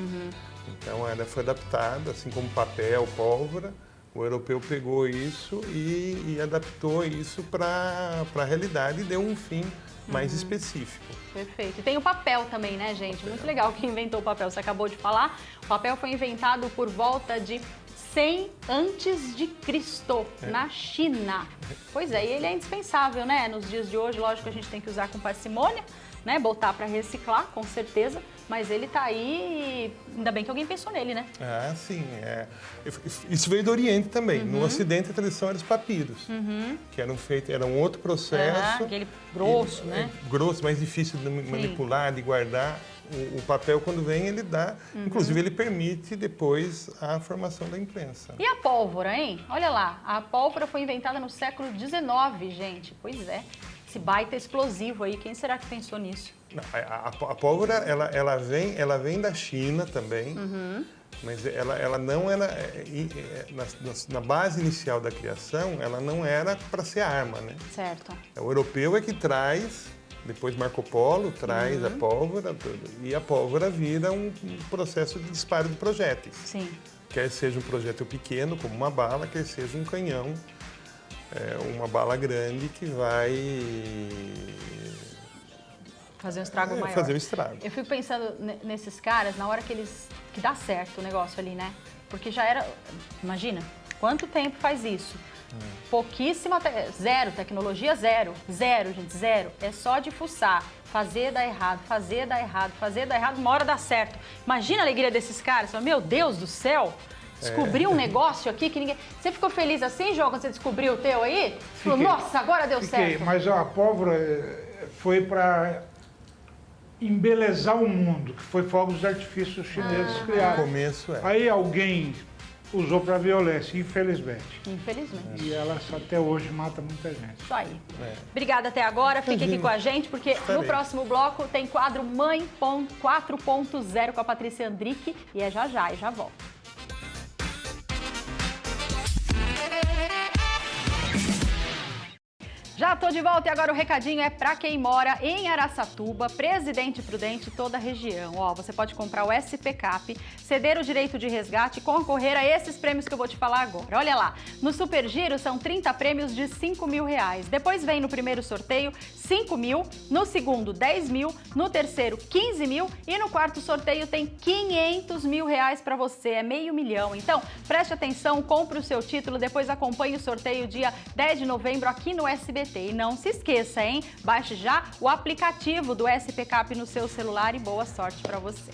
Então, ela foi adaptada, assim como papel, pólvora. O europeu pegou isso e adaptou isso para a realidade e deu um fim mais específico. Perfeito. E tem o papel também, né, gente? Muito legal quem inventou o papel. Você acabou de falar. O papel foi inventado por volta de 100 antes de Cristo, na China. Pois é, e ele é indispensável, né? Nos dias de hoje, lógico que a gente tem que usar com parcimônia, né? Botar para reciclar, com certeza. Mas ele tá aí, ainda bem que alguém pensou nele, né? Sim. Isso veio do Oriente também. No Ocidente, a tradição era os papiros, que eram um outro processo. Aquele grosso, né? Grosso, mais difícil de manipular, de guardar. O papel, quando vem, ele dá. Inclusive, ele permite depois a formação da imprensa. E a pólvora, hein? Olha lá, a pólvora foi inventada no século XIX, gente. Pois é. Esse baita explosivo aí, quem será que pensou nisso? Não, a pólvora, ela vem da China também, mas ela não era, na base inicial da criação, ela não era para ser arma, né? Certo. O europeu é que traz, depois Marco Polo traz a pólvora, e a pólvora vira um processo de disparo de projéteis. Sim. Quer seja um projétil pequeno, como uma bala, quer seja um canhão, uma bala grande que vai fazer um estrago maior. Fazer um estrago. Eu fico pensando nesses caras, na hora que dá certo o negócio ali, né? Porque já era, imagina, quanto tempo faz isso? Pouquíssima, zero, tecnologia zero, gente, zero. É só de fuçar, fazer dar errado, fazer dar errado, fazer dar errado, uma hora dá certo. Imagina a alegria desses caras, meu Deus do céu! Descobriu um negócio aqui que ninguém... Você ficou feliz assim, João, quando você descobriu o teu aí? Você falou, nossa, agora deu certo. Mas a pólvora foi para embelezar o mundo, que foi fogos de artifício chineses criados. No começo Aí alguém usou para violência, infelizmente. Infelizmente. E ela até hoje mata muita gente. Isso aí. Obrigada até agora. Fique aqui com a gente, porque no próximo bloco tem quadro Mãe 4.0 com a Patrícia Andrique. E é já já, e já volto. Já tô de volta e agora o recadinho é para quem mora em Araçatuba, Presidente Prudente, toda a região. Ó, você pode comprar o SPCap, ceder o direito de resgate e concorrer a esses prêmios que eu vou te falar agora. Olha lá, no Super Giro são 30 prêmios de R$5.000. Depois vem no primeiro sorteio 5.000, no segundo 10.000, no terceiro 15.000 e no quarto sorteio tem R$500.000 para você, é R$500 mil. Então, preste atenção, compre o seu título, depois acompanhe o sorteio dia 10 de novembro aqui no SBT. E não se esqueça, hein? Baixe já o aplicativo do SPCap no seu celular e boa sorte para você.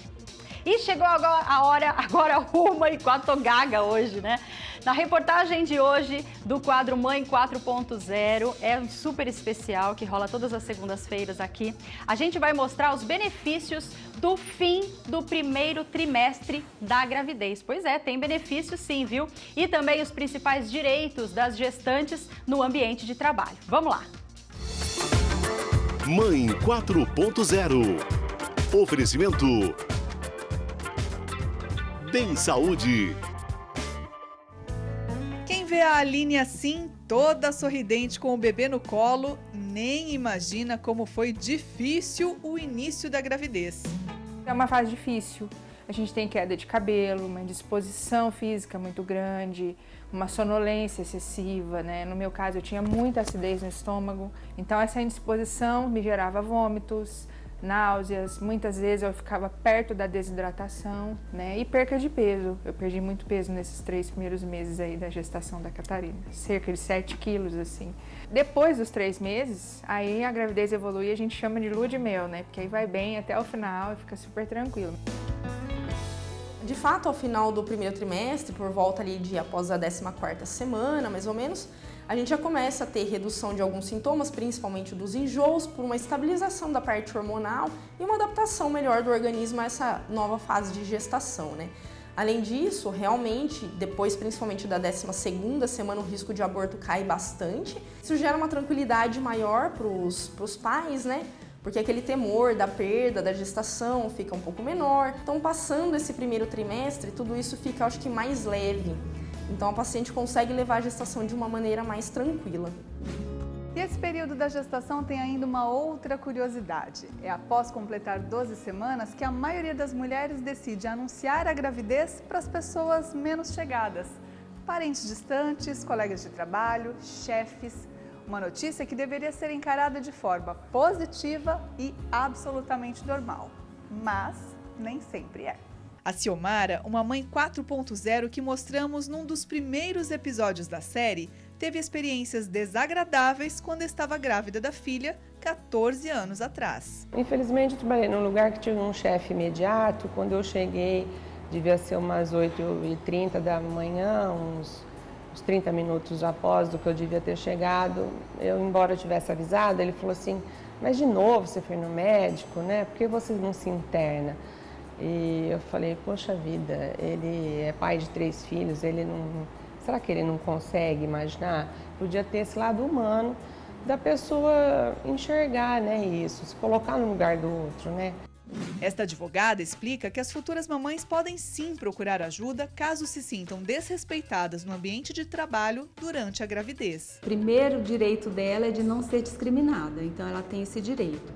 E chegou agora a hora, agora 1h04, tô gaga hoje, né? Na reportagem de hoje do quadro Mãe 4.0, é um super especial que rola todas as segundas-feiras aqui. A gente vai mostrar os benefícios do fim do primeiro trimestre da gravidez. Pois é, tem benefícios sim, viu? E também os principais direitos das gestantes no ambiente de trabalho. Vamos lá! Mãe 4.0. Oferecimento Bem Saúde. Quem vê a Aline assim, toda sorridente com o bebê no colo, nem imagina como foi difícil o início da gravidez. É uma fase difícil. A gente tem queda de cabelo, uma indisposição física muito grande, uma sonolência excessiva, né? No meu caso, eu tinha muita acidez no estômago, então essa indisposição me gerava vômitos, náuseas, muitas vezes eu ficava perto da desidratação, né? E perca de peso. Eu perdi muito peso nesses 3 primeiros meses aí da gestação da Catarina, cerca de 7 quilos, assim. Depois dos 3 meses, aí a gravidez evolui e a gente chama de lua de mel, né? Porque aí vai bem até o final e fica super tranquilo. De fato, ao final do primeiro trimestre, por volta ali de após a 14ª semana, mais ou menos, a gente já começa a ter redução de alguns sintomas, principalmente dos enjoos, por uma estabilização da parte hormonal e uma adaptação melhor do organismo a essa nova fase de gestação, né? Além disso, realmente, depois principalmente da 12ª semana, o risco de aborto cai bastante. Isso gera uma tranquilidade maior para os pais, né? Porque aquele temor da perda, da gestação fica um pouco menor. Então, passando esse primeiro trimestre, tudo isso fica, acho que, mais leve. Então, a paciente consegue levar a gestação de uma maneira mais tranquila. E esse período da gestação tem ainda uma outra curiosidade. É após completar 12 semanas que a maioria das mulheres decide anunciar a gravidez para as pessoas menos chegadas. Parentes distantes, colegas de trabalho, chefes. Uma notícia que deveria ser encarada de forma positiva e absolutamente normal. Mas nem sempre é. A Ciomara, uma mãe 4.0 que mostramos num dos primeiros episódios da série, teve experiências desagradáveis quando estava grávida da filha, 14 anos atrás. Infelizmente, eu trabalhei num lugar que tinha um chefe imediato. Quando eu cheguei, devia ser umas 8h30 da manhã, uns 30 minutos após do que eu devia ter chegado. Eu, embora eu tivesse avisado, ele falou assim, mas de novo você foi no médico, né? Por que você não se interna? E eu falei, poxa vida, ele é pai de 3 filhos, ele não... Será que ele não consegue imaginar? Podia ter esse lado humano da pessoa enxergar, né, isso, se colocar no lugar do outro, né? Esta advogada explica que as futuras mamães podem sim procurar ajuda caso se sintam desrespeitadas no ambiente de trabalho durante a gravidez. O primeiro direito dela é de não ser discriminada, então ela tem esse direito.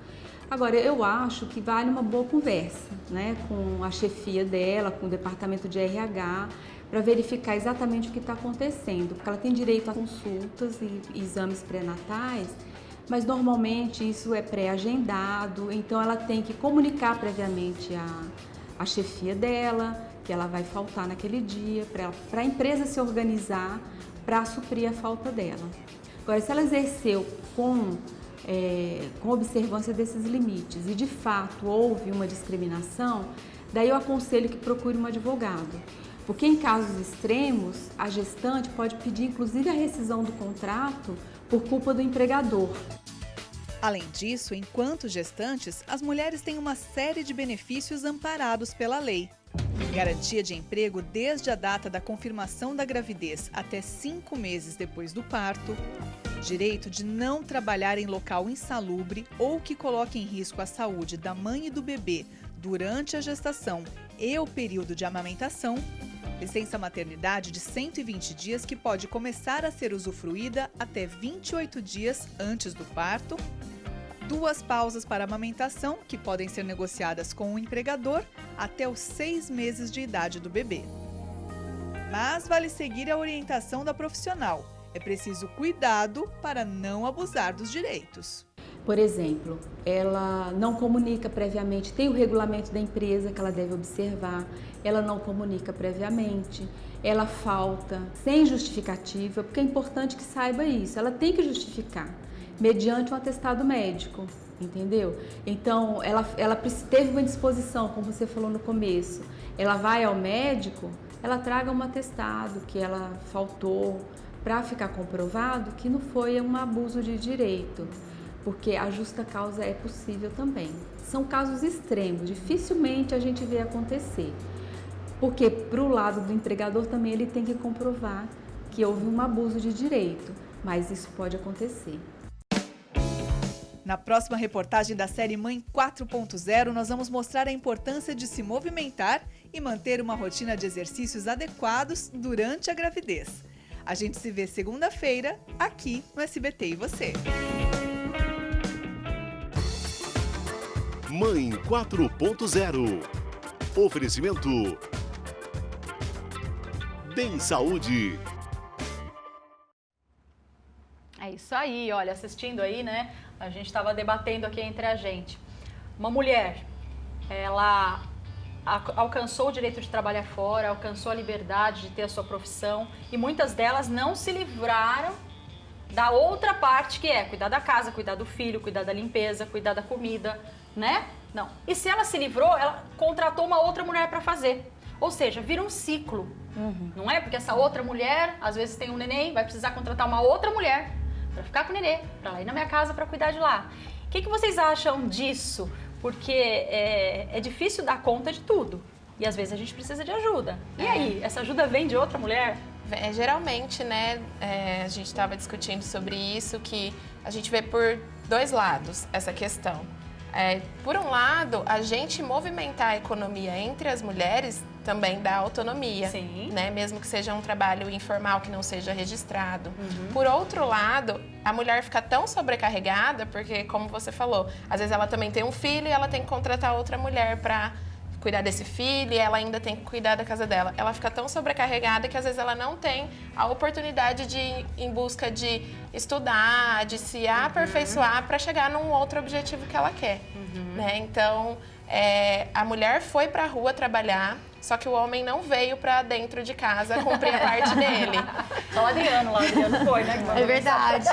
Agora, eu acho que vale uma boa conversa, né, com a chefia dela, com o departamento de RH, para verificar exatamente o que está acontecendo, porque ela tem direito a consultas e exames pré-natais, mas normalmente isso é pré-agendado, então ela tem que comunicar previamente a chefia dela, que ela vai faltar naquele dia, para a empresa se organizar para suprir a falta dela. Agora, se ela exerceu com observância desses limites e de fato houve uma discriminação, daí eu aconselho que procure um advogado. Porque em casos extremos, a gestante pode pedir inclusive a rescisão do contrato por culpa do empregador. Além disso, enquanto gestantes, as mulheres têm uma série de benefícios amparados pela lei. Garantia de emprego desde a data da confirmação da gravidez até 5 meses depois do parto. Direito de não trabalhar em local insalubre ou que coloque em risco a saúde da mãe e do bebê durante a gestação e o período de amamentação. Licença maternidade de 120 dias que pode começar a ser usufruída até 28 dias antes do parto. 2 pausas para amamentação, que podem ser negociadas com o empregador até os 6 meses de idade do bebê. Mas vale seguir a orientação da profissional. É preciso cuidado para não abusar dos direitos. Por exemplo, ela não comunica previamente, tem o regulamento da empresa que ela deve observar, ela não comunica previamente, ela falta sem justificativa, porque é importante que saiba isso, ela tem que justificar, mediante um atestado médico, entendeu? Então, ela teve uma indisposição, como você falou no começo, ela vai ao médico, ela traga um atestado que ela faltou, para ficar comprovado que não foi um abuso de direito, porque a justa causa é possível também. São casos extremos, dificilmente a gente vê acontecer, porque para o lado do empregador também ele tem que comprovar que houve um abuso de direito, mas isso pode acontecer. Na próxima reportagem da série Mãe 4.0, nós vamos mostrar a importância de se movimentar e manter uma rotina de exercícios adequados durante a gravidez. A gente se vê segunda-feira, aqui no SBT e Você. Mãe 4.0. Oferecimento Bem Saúde. É isso aí, olha, assistindo aí, né? A gente estava debatendo aqui entre a gente. Uma mulher, ela alcançou o direito de trabalhar fora, alcançou a liberdade de ter a sua profissão e muitas delas não se livraram da outra parte que é cuidar da casa, cuidar do filho, cuidar da limpeza, cuidar da comida, né? Não. E se ela se livrou, ela contratou uma outra mulher para fazer. Ou seja, vira um ciclo, não é? Porque essa outra mulher, às vezes tem um neném, vai precisar contratar uma outra mulher para ficar com o neném, para ela ir na minha casa para cuidar de lá. O que vocês acham disso? Porque é difícil dar conta de tudo e às vezes a gente precisa de ajuda. E aí, essa ajuda vem de outra mulher? Geralmente, né, a gente estava discutindo sobre isso, que a gente vê por 2 lados essa questão. Por um lado, a gente movimentar a economia entre as mulheres também dá autonomia, né? Mesmo que seja um trabalho informal, que não seja registrado. Por outro lado, a mulher fica tão sobrecarregada, porque, como você falou, às vezes ela também tem um filho e ela tem que contratar outra mulher para cuidar desse filho e ela ainda tem que cuidar da casa dela. Ela fica tão sobrecarregada que às vezes ela não tem a oportunidade de ir em busca de estudar, de se aperfeiçoar para chegar num outro objetivo que ela quer. Né? Então, a mulher foi para a rua trabalhar, só que o homem não veio para dentro de casa cumprir a parte dele. Só o Adriano foi, né? É verdade,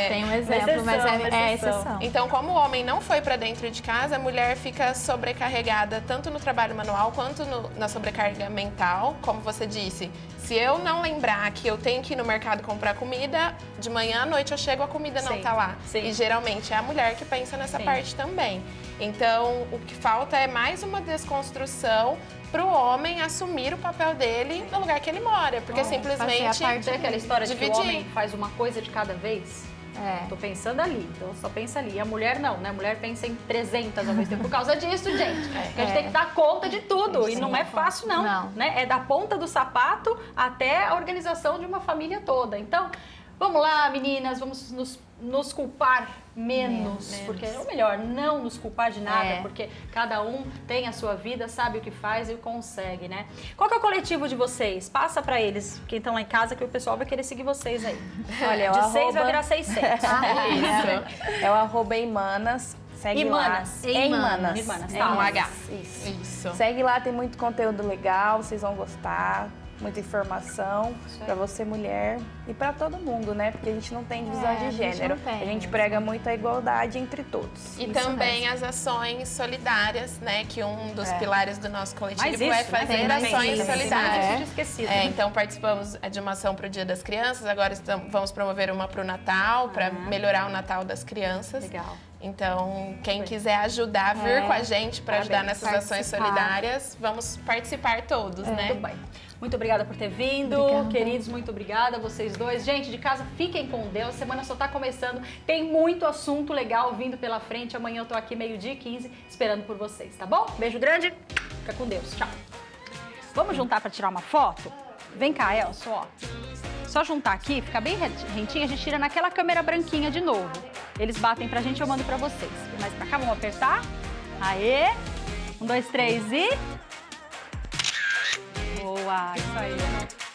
tem um exemplo, mas é exceção. Então, como o homem não foi para dentro de casa, a mulher fica sobrecarregada tanto no trabalho manual quanto na sobrecarga mental, como você disse. Se eu não lembrar que eu tenho que ir no mercado comprar comida, de manhã à noite eu chego, a comida não tá lá. E geralmente é a mulher que pensa nessa parte também. Então, o que falta é mais uma desconstrução para o homem assumir o papel dele no lugar que ele mora, porque simplesmente aquela história de que o homem faz uma coisa de cada vez. Tô pensando ali, então só pensa ali. E a mulher não, né? A mulher pensa em 300 ao mesmo tempo. Por causa disso, gente, a gente tem que dar conta de tudo. E não é fácil, não. Né? É da ponta do sapato até a organização de uma família toda. Então, vamos lá, meninas, vamos nos culpar menos, porque é o melhor, não nos culpar de nada, porque cada um tem a sua vida, sabe o que faz e consegue, né? Qual que é o coletivo de vocês? Passa pra eles, quem estão lá em casa, que o pessoal vai querer seguir vocês aí. Olha, de 6 vai virar 600. É o @Imanas. Segue Imanas. lá. Imanas. Imanas. É um H. Isso. Segue lá, tem muito conteúdo legal, vocês vão gostar. Muita informação para você, mulher, e para todo mundo, né? Porque a gente não tem divisão de gênero. A gente prega muito a igualdade entre todos. E também as ações solidárias, né? Que um dos pilares do nosso coletivo é fazer ações solidárias. Então, participamos de uma ação para o Dia das Crianças, agora vamos promover uma para o Natal, para melhorar o Natal das crianças. Legal. Então, quem quiser ajudar, vir com a gente para ajudar nessas ações solidárias, vamos participar todos, né? Muito bem. Muito obrigada por ter vindo. Obrigada. Queridos, muito obrigada. Vocês dois. Gente, de casa, fiquem com Deus. Semana só tá começando. Tem muito assunto legal vindo pela frente. Amanhã eu tô aqui 12h15 esperando por vocês, tá bom? Beijo grande. Fica com Deus. Tchau. Vamos juntar para tirar uma foto? Vem cá, Elson, ó. Só juntar aqui, fica bem rentinho, a gente tira naquela câmera branquinha de novo. Eles batem pra gente, eu mando pra vocês. Vem mais pra cá, vamos apertar. Aê! 1, 2, 3 e... Boa! Isso aí.